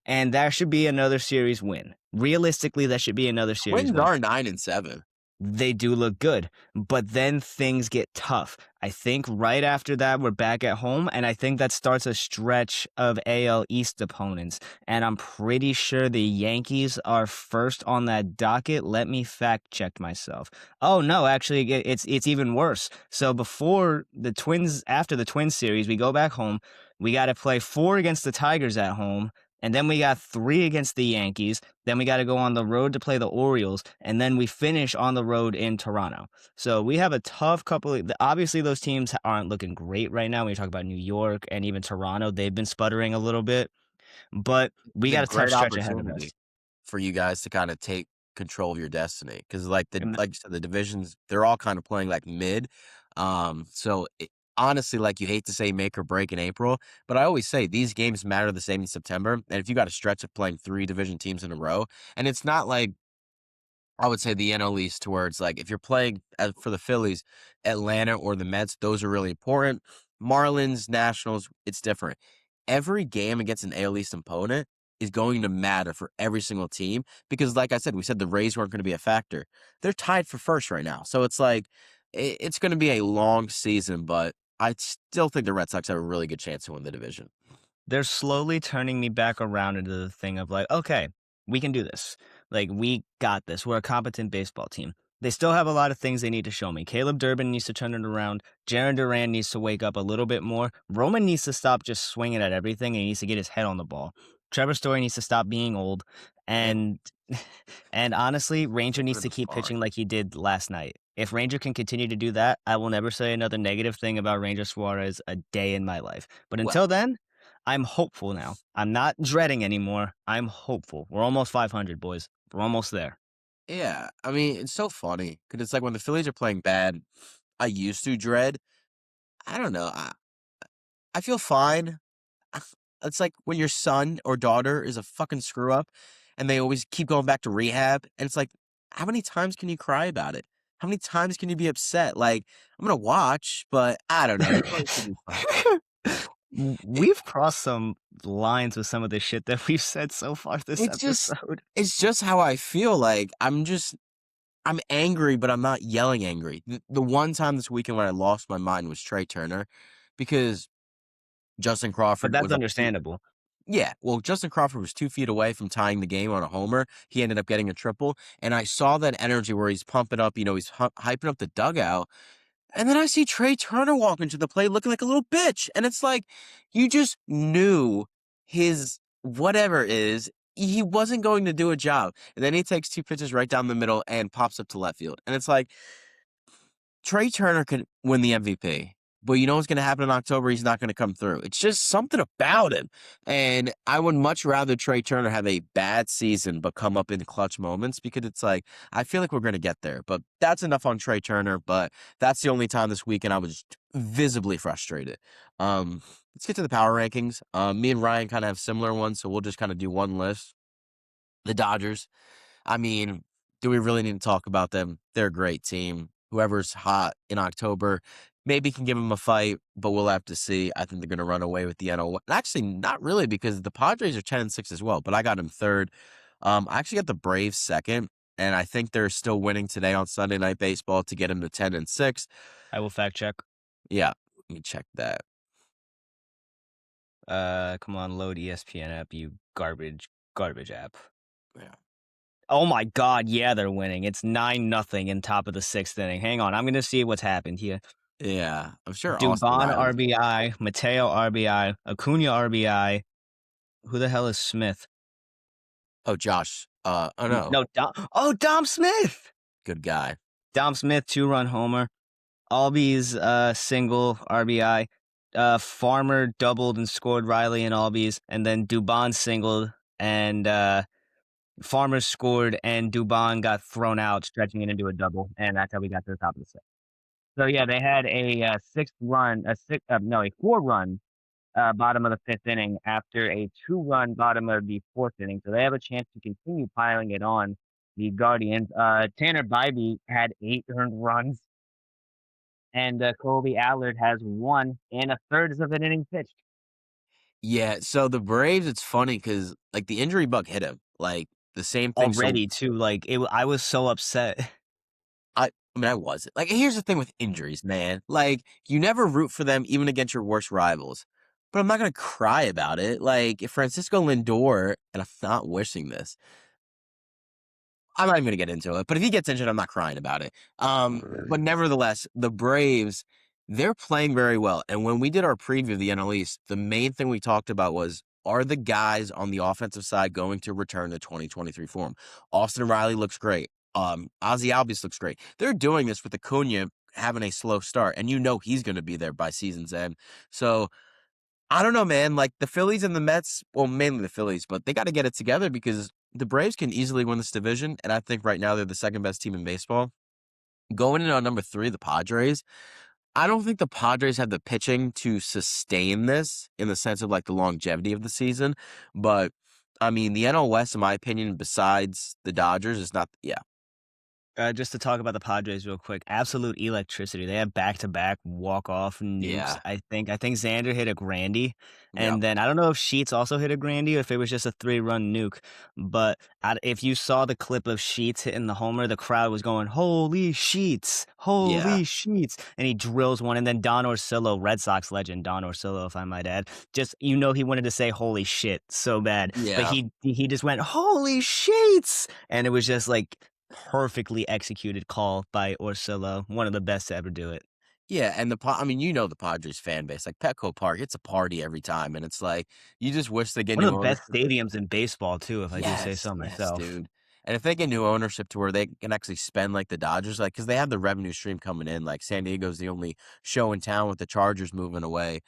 and that should be another series win. Realistically, that should be another series Twins win. are 9-7. They do look good, but then things get tough. I think right after that, we're back at home, and I think that starts a stretch of AL East opponents. And I'm pretty sure the Yankees are first on that docket. Let me fact check myself. Oh no, actually, it's even worse. So before the Twins, after the Twins series, we go back home. We got to play 4 against the Tigers at home. and then we got 3 against the Yankees, then we gotta go on the road to play the Orioles, and then we finish on the road in Toronto. So we have a tough couple of obviously, those teams aren't looking great right now when you talk about New York and even Toronto, they've been sputtering a little bit, but we It's a got a tough great stretch ahead of opportunity us. for you guys to kinda take control of your destiny, because And like you said, the divisions, they're all kinda playing, like, mid, so it honestly, like, you hate to say make or break in April, but I always say these games matter the same in September, and if you got a stretch of playing 3 division teams in a row, and it's not like I would say the NL East to where it's like if you're playing for the Phillies, Atlanta or the Mets, those are really important. Marlins, Nationals, it's different. Every game against an AL East opponent is going to matter for every single team because, like I said, we said the Rays weren't going to be a factor. They're tied for first right now. So it's like it's going to be a long season, but I still think the Red Sox have a really good chance to win the division. they're slowly turning me back around into the thing of like, okay, we can do this. Like, we got this. We're a competent baseball team. They still have a lot of things they need to show me. Caleb Durbin needs to turn it around. Jaron Duran needs to wake up a little bit more. Roman needs to stop just swinging at everything and he needs to get his head on the ball. Trevor Story needs to stop being old. And And and honestly, Ranger put needs in to the keep sparring. pitching like he did last night. If Ranger can continue to do that, I will never say another negative thing about Ranger Suarez a day in my life. But Well, until then, I'm hopeful now. I'm not dreading anymore. I'm hopeful. We're almost 500, boys. We're almost there. yeah, I mean, it's so funny because it's like when the Phillies are playing bad, I used to dread. I don't know. I feel fine. It's like when your son or daughter is a fucking screw up and they always keep going back to rehab. And it's like, how many times can you cry about it? How many times can you be upset? Like, I'm going to watch, but I don't know. The Phillies should be fine. It, We've crossed some lines with some of the shit that we've said so far this it's just, episode. it's just how I feel. Like, I'm angry, but I'm not yelling angry. The one time this weekend when I lost my mind was Trey Turner because Justin But Crawford that's was up understandable. Yeah, well, Justin Crawford was 2 feet away from tying the game on a homer. He ended up getting a triple, and I saw that energy where he's pumping up, he's hyping up the dugout, and then I see Trey Turner walk into the plate looking like a little bitch, and it's like, you just knew his whatever is, he wasn't going to do a job, and then he takes 2 pitches right down the middle and pops up to left field, and it's like, Trey Turner could win the MVP, but you know what's going to happen in October? He's not going to come through. It's just something about him. And I would much rather Trey Turner have a bad season but come up in clutch moments because it's like, I feel like we're going to get there. But that's enough on Trey Turner. But that's the only time this weekend I was visibly frustrated. Let's get to the power rankings. Me and Ryan kind of have similar ones, so we'll just kind of do one list. The Dodgers. I mean, do we really need to talk about them? They're a great team. Whoever's hot in October maybe can give them a fight, but we'll have to see. I think they're going to run away with the NL. Actually, not really because the Padres are 10-6 as well, but I got them third. I actually got the Braves second, and I think they're still winning today on Sunday Night Baseball to get them to 10-6. I will fact check. Yeah, let me check that. Come on, load ESPN app, you garbage app. Yeah. Oh my god, yeah, they're winning. It's 9-0 in top of the 6th inning. Hang on, I'm gonna see what's happened here. Yeah, I'm sure Austin Dubon Riley's. RBI, Mateo RBI, Acuna RBI. Who the hell is Smith? Oh, Josh. Oh no, No, Dom Smith. good guy. Dom Smith, 2-run homer. Albies single RBI. Farmer doubled and scored Riley and Albies, and then Dubon singled and Farmer scored and Dubon got thrown out, stretching it into a double, and that's how we got to the top of the 6th. So yeah, they had a 6th run, a 4-run bottom of the 5th inning after a 2-run bottom of the 4th inning. So they have a chance to continue piling it on the Guardians. Tanner Bybee had 8 earned runs, and Colby Allard has 1 and a third of an inning pitched Yeah, so the Braves, it's funny because like, the injury bug hit him, like, the same thing, so already too. Like I was so upset. I mean, I wasn't. Like, here's the thing with injuries, man, like, you never root for them even against your worst rivals, but I'm not gonna cry about it, like, if Francisco Lindor and I'm not wishing this, I'm not even gonna get into it, but if he gets injured, I'm not crying about it, but nevertheless, the Braves, they're playing very well, and when we did our preview of the NL East, the main thing we talked about was are the guys on the offensive side going to return to 2023 form? Austin Riley looks great. Ozzy Albies looks great. They're doing this with Acuna having a slow start, and you know he's going to be there by season's end. So I don't know, man. Like the Phillies and the Mets, well, mainly the Phillies, but they got to get it together because the Braves can easily win this division, and I think right now they're the second best team in baseball. Going in on number three, the Padres. I don't think the Padres have the pitching to sustain this in the sense of like the longevity of the season. But I mean, the NL West, in my opinion, besides the Dodgers, is not. Yeah, Just to talk about the Padres real quick, absolute electricity. They have back-to-back walk-off nukes. yeah, I think Xander hit a grandy, yep, and then I don't know if Sheets also hit a grandy or if it was just a three-run nuke. But if you saw the clip of Sheets hitting the homer, the crowd was going, "Holy Sheets! yeah, Holy Sheets!" And he drills one, and then Don Orsillo, Red Sox legend Don Orsillo, if I might add, just he wanted to say "Holy shit" so bad, but yeah. he just went "Holy Sheets!" and it was just like perfectly executed call by Orsillo, one of the best to ever do it. Yeah, and I mean, you know the Padres fan base, like Petco Park, it's a party every time, and it's like you just wish they get One of new the best ownership. stadiums in baseball too, if I do say Yes, so yes, myself. dude. And if they get new ownership to where they can actually spend like the Dodgers, like because they have the revenue stream coming in, like San Diego's the only show in town with the Chargers moving away.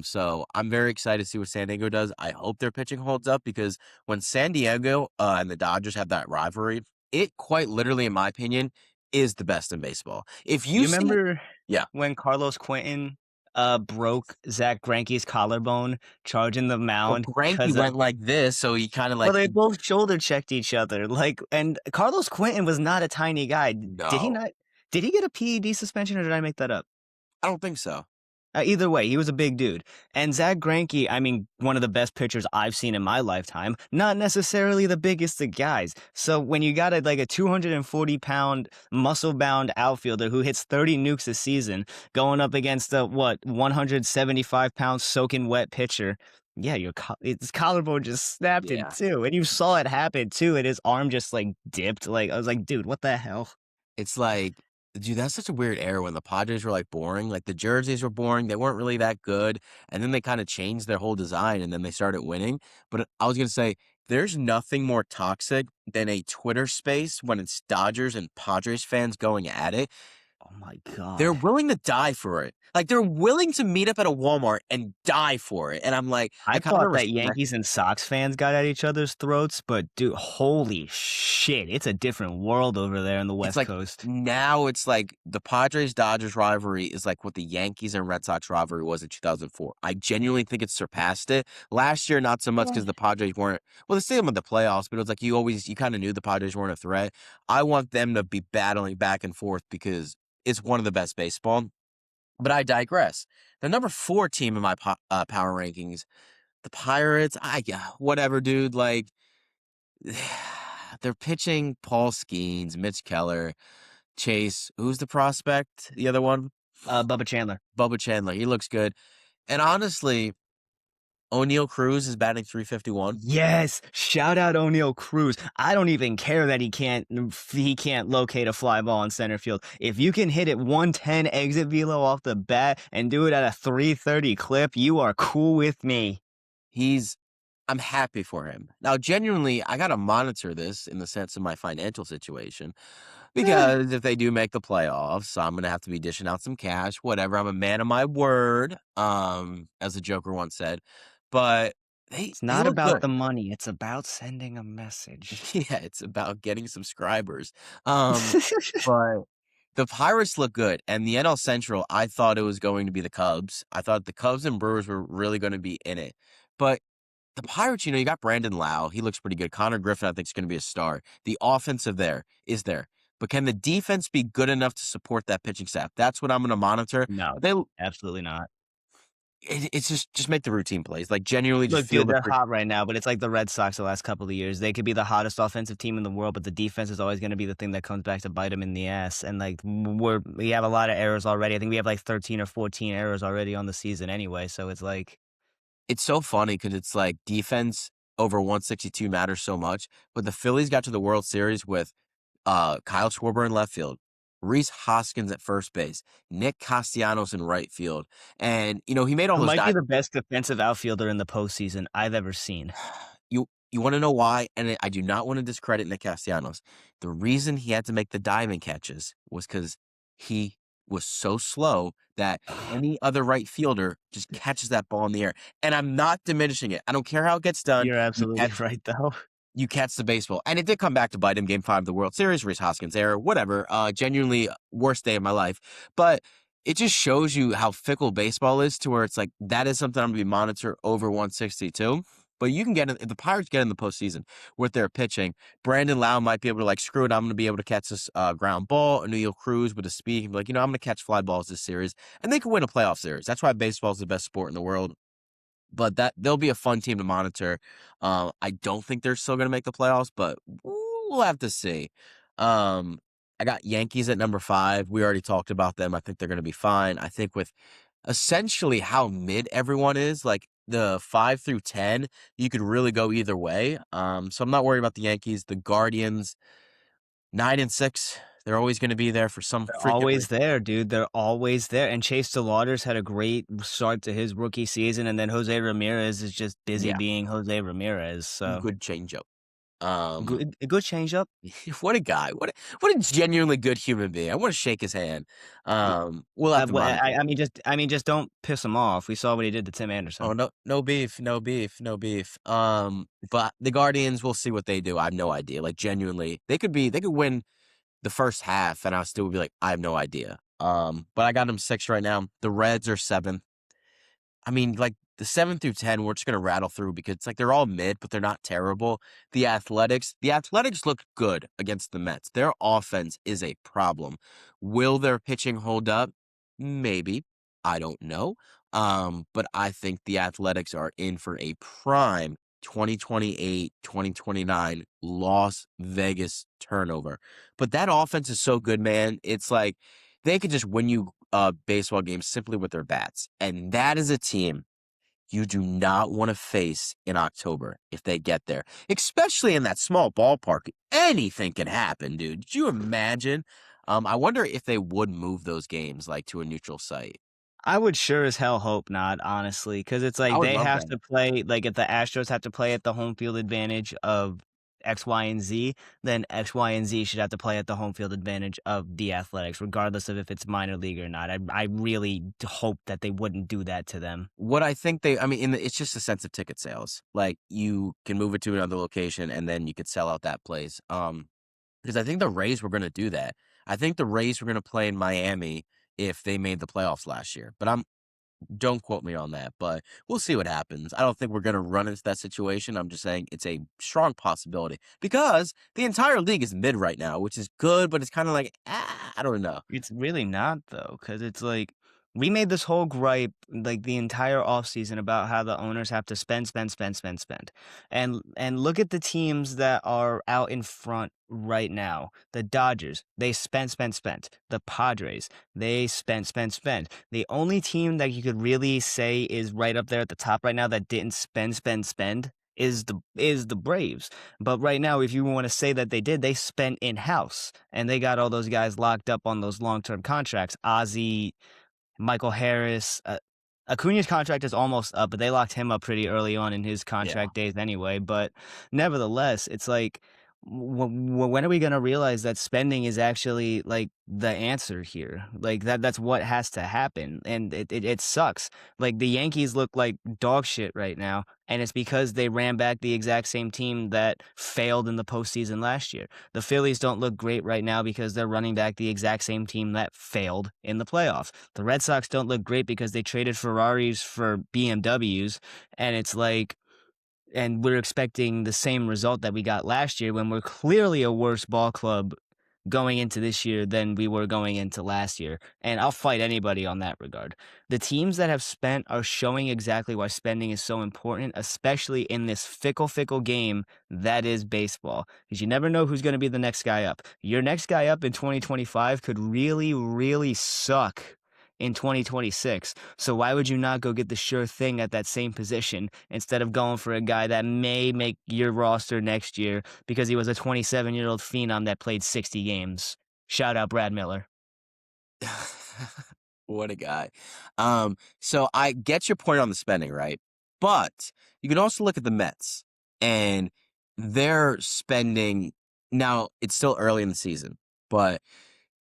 So I'm very excited to see what San Diego does. I hope their pitching holds up because when San Diego and the Dodgers have that rivalry, it quite literally, in my opinion, is the best in baseball. If you You see, remember yeah. when Carlos Quentin broke Zach Greinke's collarbone charging the Well, mound Granky because went like this, so he kinda well, like they both shoulder checked each other, like, and Carlos Quentin was not a tiny guy. Did he no, not? Did he get a PED suspension or did I make that up? I don't think so. Either way, he was a big dude. And Zach Greinke, I mean, one of the best pitchers I've seen in my lifetime, not necessarily the biggest of guys. So when you got a 240-pound, muscle-bound outfielder who hits 30 nukes a season going up against a, 175-pound soaking wet pitcher, yeah, his collarbone just snapped in Yeah. two. And you saw it happen too, and his arm just like dipped. Like, I was like, dude, what the hell? It's like, dude, that's such a weird era when the Padres were, like, boring, like, the jerseys were boring, they weren't really that good, and then they kinda changed their whole design, and then they started winning, but I was gonna say, there's nothing more toxic than a Twitter space when it's Dodgers and Padres fans going at it. Oh my They're God. willing to die for it. Like, they're willing to meet up at a Walmart and die for it, and I'm like, I I kinda thought that respect Yankees and Sox fans got at each other's throats, but dude, holy shit, it's a different world over there in the It's West like Coast. now it's like the Padres-Dodgers rivalry is like what the Yankees and Red Sox rivalry was in 2004. I genuinely think it's surpassed it. Last year, not so much Yeah. because the Padres weren't well, they stayed in the playoffs, but it was like you kinda knew the Padres weren't a threat. I want them to be battling back and forth because it's one of the best baseball, but I digress. The number 4 team in my power rankings, the Pirates, I yeah, whatever, dude, like, they're pitching Paul Skeens, Mitch Keller, Chase, who's the prospect? The other one? Bubba Chandler. Bubba Chandler, he looks good. And honestly, O'Neal Cruz is batting 351. Yes, shout out O'Neal Cruz. I don't even care that he can't locate a fly ball in center field. If you can hit it 110 exit velo off the bat and do it at a 330 clip, you are cool with me. He's I'm happy for him. Now, genuinely, I gotta monitor this in the sense of my financial situation Eh, because if they do make the playoffs, I'm gonna have to be dishing out some cash, whatever. I'm a man of my word, as the Joker once said. But it's they not look about good. the money, it's about sending a message. Yeah, it's about getting subscribers. But the Pirates look good, and the NL Central, I thought it was going to be the Cubs. I thought the Cubs and Brewers were really gonna be in it. But the Pirates, you got Brandon Lau, he looks pretty good. Connor Griffin, I think, is gonna be a star. The offensive there is there. But can the defense be good enough to support that pitching staff? That's what I'm gonna monitor. No, They absolutely not. it's just make the routine plays, like, genuinely just Look, feel dude, the they're fr hot right now, but it's like the Red Sox the last couple of years. They could be the hottest offensive team in the world, but the defense is always going to be the thing that comes back to bite them in the ass. And like we have a lot of errors already. I think we have like 13 or 14 errors already on the season anyway. So it's like, It's so funny because it's like defense over 162 matters so much, but the Phillies got to the World Series with Kyle Schwarber in left field, Reese Hoskins at first base, Nick Castellanos in right field. And, he made all Who those might be guys. the best defensive outfielder in the postseason I've ever seen. You wanna know why? And I do not wanna discredit Nick Castellanos. The reason he had to make the diving catches was because he was so slow that any other right fielder just catches that ball in the air, and I'm not diminishing it. I don't care how it gets done. You're You absolutely catch right, though. you catch the baseball, and it did come back to bite him game 5 of the World Series, Reese Hoskins error, whatever, genuinely worst day of my life, but it just shows you how fickle baseball is to where it's like, that is something I'm gonna be monitor over 162, but you can get in if the Pirates get in the postseason with their pitching, Brandon Lau might be able to, like, "Screw it, I'm gonna be able to catch this, ground ball," and Neil Cruz with his speed can be like, "I'm gonna catch fly balls this series," and they can win a playoff series. That's why baseball is the best sport in the world. But they'll be a fun team to monitor. I don't think they're still gonna make the playoffs, but we'll have to see. Um, I got Yankees at number 5. We already talked about them. I think they're gonna be fine. I think with essentially how mid everyone is, like the 5 through 10, you could really go either way. So I'm not worried about the Yankees. The Guardians, 9 and 6, they're always gonna be there for some They're freaking always reason. there, dude. They're always there. And Chase DeLauters had a great start to his rookie season, and then Jose Ramirez is just busy Yeah, being Jose Ramirez. So good changeup. Um good changeup. What a guy. What a genuinely good human being. I wanna shake his hand. We'll have to monitor it. I mean, just don't piss him off. We saw what he did to Tim Oh, Anderson. no beef, no beef, no beef. But the Guardians, we'll see what they do. I have no idea. Like, genuinely, they could win the first half, and I still be like, "I have no idea." But I got them 6 right now. The Reds are 7. I mean, like, the 7 through 10, we're just gonna rattle through because it's like they're all mid, but they're not terrible. The Athletics look good against the Mets. Their offense is a problem. Will their pitching hold up? Maybe. I don't know. But I think the Athletics are in for a prime 2028, 2029 Las Vegas turnover. But that offense is so good, man. It's like they could just win you baseball games simply with their bats. And that is a team you do not want to face in October if they get there, especially in that small ballpark. Anything can happen, dude. Did you imagine? I wonder if they would move those games like to a neutral site. I would sure as hell hope not, honestly, because it's I like would they love have that. to play like, if the Astros have to play at the home field advantage of X, Y, and Z, then X, Y, and Z should have to play at the home field advantage of the Athletics, regardless of if it's minor league or not. I really hope that they wouldn't do that to them. What I think I mean, it's just a sense of ticket sales. Like you can move it to another location and then you could sell out that place. Because I think the Rays were going to do that. I think the Rays were going to play in Miami if they made the playoffs last year. But don't quote me on that, but we'll see what happens. I don't think we're going to run into that situation. I'm just saying it's a strong possibility because the entire league is mid right now, which is good, but it's kind of like, I don't know. It's really not though, because it's like we made this whole gripe like the entire offseason about how the owners have to spend, spend, spend, spend, spend. And look at the teams that are out in front right now. The Dodgers, they spent, spent, spent. The Padres, they spent, spent, spent. The only team that you could really say is right up there at the top right now that didn't spend, spend, spend is the Braves. But right now, if you want to say that they did, they spent in house and they got all those guys locked up on those long term contracts. Ozzy, Michael Harris. Acuna's contract is almost up, but they locked him up pretty early on in his Yeah. contract days anyway. But nevertheless, it's like, when are we going to realize that spending is actually like the answer here? Like that's what has to happen. And it sucks. Like the Yankees look like dog shit right now. And it's because they ran back the exact same team that failed in the postseason last year. The Phillies don't look great right now because they're running back the exact same team that failed in the playoffs. The Red Sox don't look great because they traded Ferraris for BMWs. And it's like, and we're expecting the same result that we got last year when we're clearly a worse ball club going into this year than we were going into last year. And I'll fight anybody on that regard. The teams that have spent are showing exactly why spending is so important, especially in this fickle, fickle game that is baseball. Because you never know who's going to be the next guy up. Your next guy up in 2025 could really, really suck in 2026. So why would you not go get the sure thing at that same position instead of going for a guy that may make your roster next year because he was a 27-year-old phenom that played 60 games? Shout out Brad Miller. What a guy. So I get your point on the spending, right? But you can also look at the Mets and they're spending now it's still early in the season, but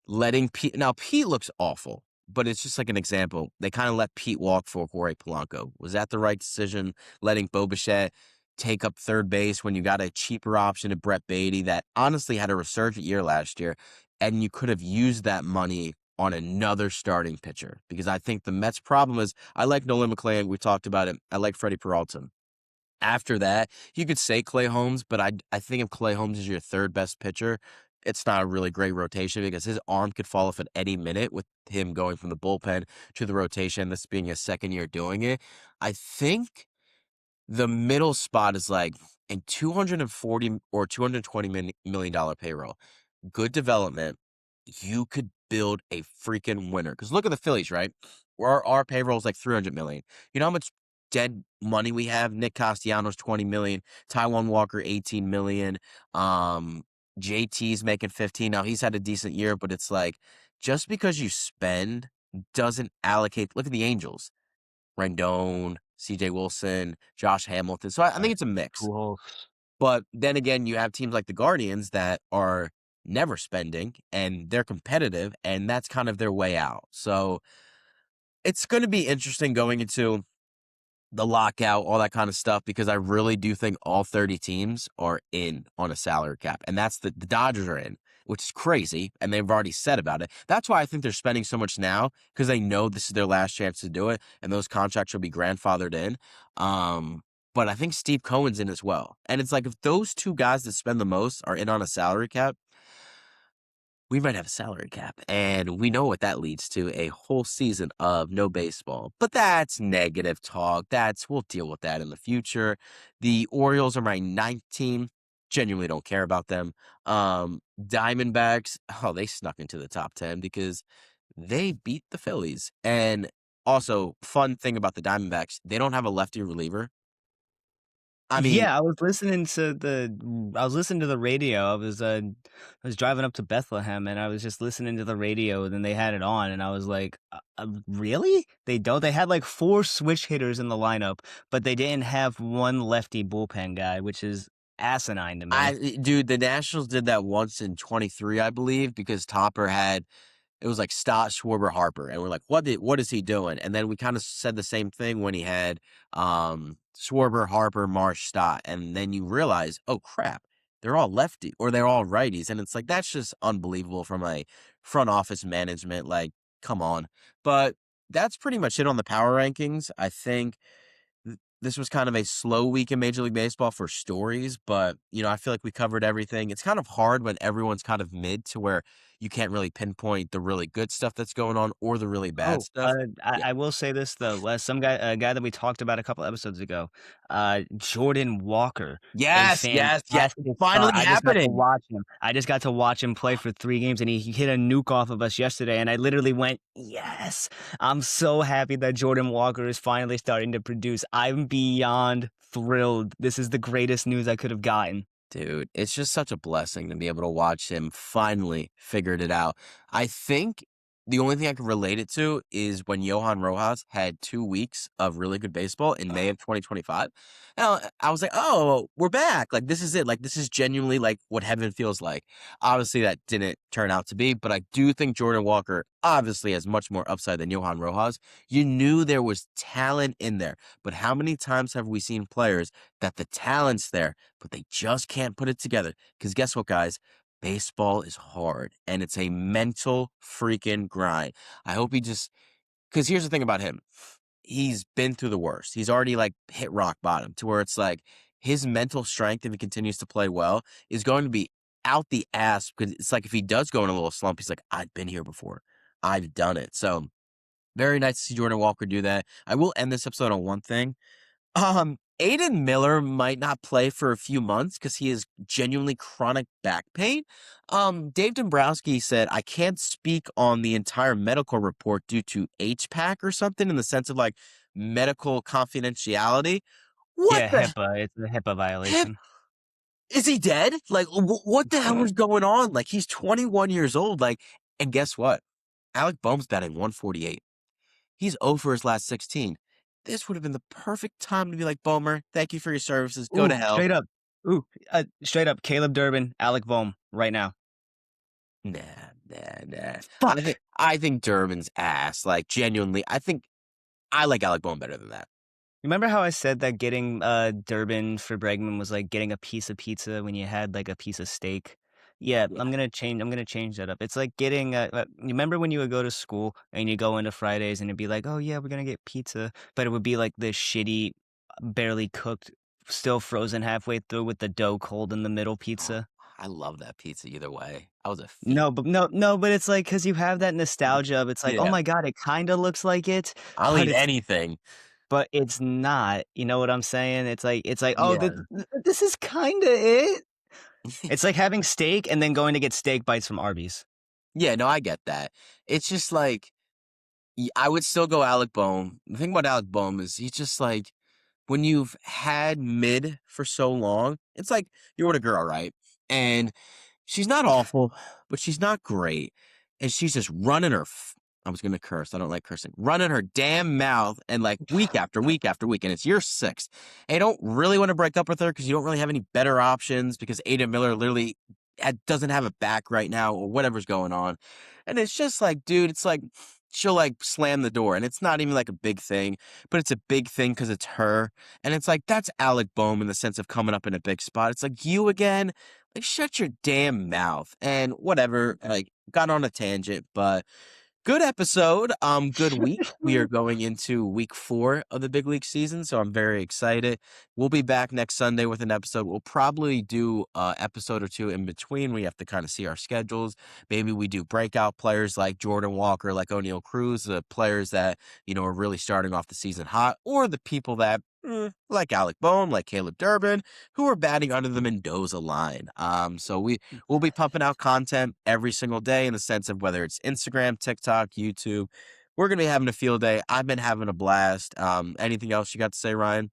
letting Pete now Pete looks awful, but it's just like an example. They kind of let Pete walk for Jorge Polanco. Was that the right decision? Letting Bo Bichette take up third base when you got a cheaper option at Brett Beatty that honestly had a resurgent year last year, and you could have used that money on another starting pitcher. Because I think the Mets' problem is I like Nolan McClanahan. We talked about it. I like Freddie Peralta. After that, you could say Clay Holmes, but I think if Clay Holmes is your third best pitcher, it's not a really great rotation because his arm could fall off at any minute with him going from the bullpen to the rotation, this being his second year doing it. I think the middle spot is like in 240 or $220 million payroll. Good development. You could build a freaking winner. Because look at the Phillies, right? Our payroll is like 300 million. You know how much dead money we have? Nick Castellanos 20 million, Taiwan Walker 18 million. JT's making 15. Now he's had a decent year, but it's like just because you spend doesn't allocate. Look at the Angels. Rendon, CJ Wilson, Josh Hamilton. So I think Right. it's a mix. Cool. But then again, you have teams like the Guardians that are never spending and they're competitive, and that's kind of their way out. So it's going to be interesting going into the lockout, all that kind of stuff, because I really do think all 30 teams are in on a salary cap. And that's the Dodgers are in, which is crazy. And they've already said about it. That's why I think they're spending so much now, because they know this is their last chance to do it. And those contracts will be grandfathered in. But I think Steve Cohen's in as well. And it's like if those two guys that spend the most are in on a salary cap, we might have a salary cap. And we know what that leads to a whole season of no baseball. But that's negative talk. We'll deal with that in the future. The Orioles are my ninth team. Genuinely don't care about them. Diamondbacks, oh, they snuck into the top 10 because they beat the Phillies. And also, fun thing about the Diamondbacks, they don't have a lefty reliever. I mean, Yeah, I was listening to the radio. I was driving up to Bethlehem, and I was just listening to the radio, and then they had it on, and I was like, really? They don't? They had, like, 4 switch hitters in the lineup, but they didn't have 1 lefty bullpen guy, which is asinine to me. dude, the Nationals did that once in 23, I believe, because Topper had it was like Stott, Schwarber, Harper, and we're like, what is he doing? And then we kind of said the same thing when he had Schwarber, Harper, Marsh, Stott, and then you realize, oh crap, they're all lefty or they're all righties, and it's like that's just unbelievable from a front office management. Like, come on, but that's pretty much it on the power rankings. I think this was kind of a slow week in Major League Baseball for stories, but I feel like we covered everything. It's kind of hard when everyone's kind of mid to where you can't really pinpoint the really good stuff that's going on or the really bad Oh, stuff. Yeah. I will say this though, some guy a guy that we talked about a couple episodes ago, Jordan Walker, a Yes, yes, yes. fantastic It's start. finally happening. I just got to watch him play for 3 games, and he hit a nuke off of us yesterday, and I literally went, "Yes." I'm so happy that Jordan Walker is finally starting to produce. I'm beyond thrilled. This is the greatest news I could have gotten. Dude, it's just such a blessing to be able to watch him finally figured it out. I think the only thing I can relate it to is when Johan Rojas had 2 weeks of really good baseball in May of 2025. Now, I was like, oh, we're back. Like, this is it. Like, this is genuinely like what heaven feels like. Obviously, that didn't turn out to be, but I do think Jordan Walker obviously has much more upside than Johan Rojas. You knew there was talent in there, but how many times have we seen players that the talent's there, but they just can't put it together? Because guess what, guys? Baseball is hard and it's a mental freaking grind. I hope he just, because here's the thing about him. He's been through the worst. He's already like hit rock bottom to where it's like his mental strength, if he continues to play well, is going to be out the ass. Because it's like if he does go in a little slump, he's like, I've been here before. I've done it. So very nice to see Jordan Walker do that. I will end this episode on one thing. Aiden Miller might not play for a few months because he has genuinely chronic back pain. Dave Dombrowski said, I can't speak on the entire medical report due to HPAC or something in the sense of like medical confidentiality. What Yeah, the It's a HIPAA hip? violation. Is he dead? Like, what the hell is going on? Like, he's 21 years old. Like, and guess what? Alec Boehm's batting 148. He's over his last 16. This would have been the perfect time to be like, Boehmer, thank you for your services. Go to Ooh, hell. straight up. Ooh, straight up, Caleb Durbin, Alec Bohm, right now. Nah, nah, nah. Fuck! I think Durbin's ass. Like genuinely, I think I like Alec Boehm better than that. Remember how I said that getting, Durbin for Bregman was like getting a piece of pizza when you had, like, a piece of steak? Yeah, Yeah. I'm gonna change that up. It's like getting, you remember when you would go to school and you go into Fridays and it'd be like, "Oh, yeah, we're gonna get pizza," but it would be like this shitty, barely cooked, still frozen halfway through with the dough cold in the middle Oh, pizza? I love that pizza either way. I was a fiend. No, but it's like because you have that nostalgia of it's like, "Oh Yeah. my god, it kinda looks like it," I'll but eat it's anything. but it's not, you know what I'm saying? It's like, "Oh, th Yeah. th this is kinda it." It's like having steak and then going to get steak bites from Arby's. Yeah, no, I get that. It's just like I would still go Alec Boehm. The thing about Alec Boehm is he's just like when you've had mid for so long, it's like you're with a girl, right? And she's not awful, but she's not great. And she's just running her, I was going to curse. I don't like cursing. Running her damn mouth and like week after week after week. And it's year six. And you don't really want to break up with her because you don't really have any better options because Ada Miller literally doesn't have a back right now or whatever's going on. And it's just like, dude, it's like she'll like slam the door. And it's not even like a big thing, but it's a big thing because it's her. And it's like, that's Alec Boehm in the sense of coming up in a big spot. It's like, you again? Like, shut your damn mouth. And whatever, like, got on a tangent, but good episode. Good week. We are going into week 4 of the big league season, so I'm very excited. We'll be back next Sunday with an episode. We'll probably do a episode or two in between. We have to kind of see our schedules. Maybe we do breakout players like Jordan Walker, like O'Neal Cruz, the players that, are really starting off the season hot, or the people that like Alec Boehm, like Caleb Durbin, who are batting under the Mendoza line. So we'll be pumping out content every single day in the sense of whether it's Instagram, TikTok, YouTube. We're gonna be having a field day. I've been having a blast. Anything else you got to say, Ryan?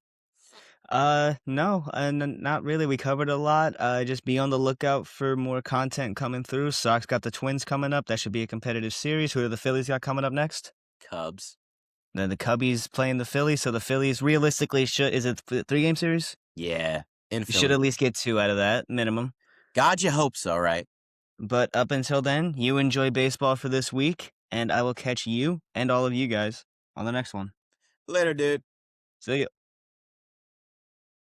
No, not really. We covered a lot. Just be on the lookout for more content coming through. Sox got the Twins coming up. That should be a competitive series. Who do the Phillies got coming up next? Cubs. Then the Cubbies playing the Phillies. So the Phillies realistically should, is it a 3-game series? Yeah, in You should Philly. at least get 2 out of that minimum. God, you hope so, right? But up until then, you enjoy baseball for this week, and I will catch you and all of you guys on the next one. Later, dude. See ya.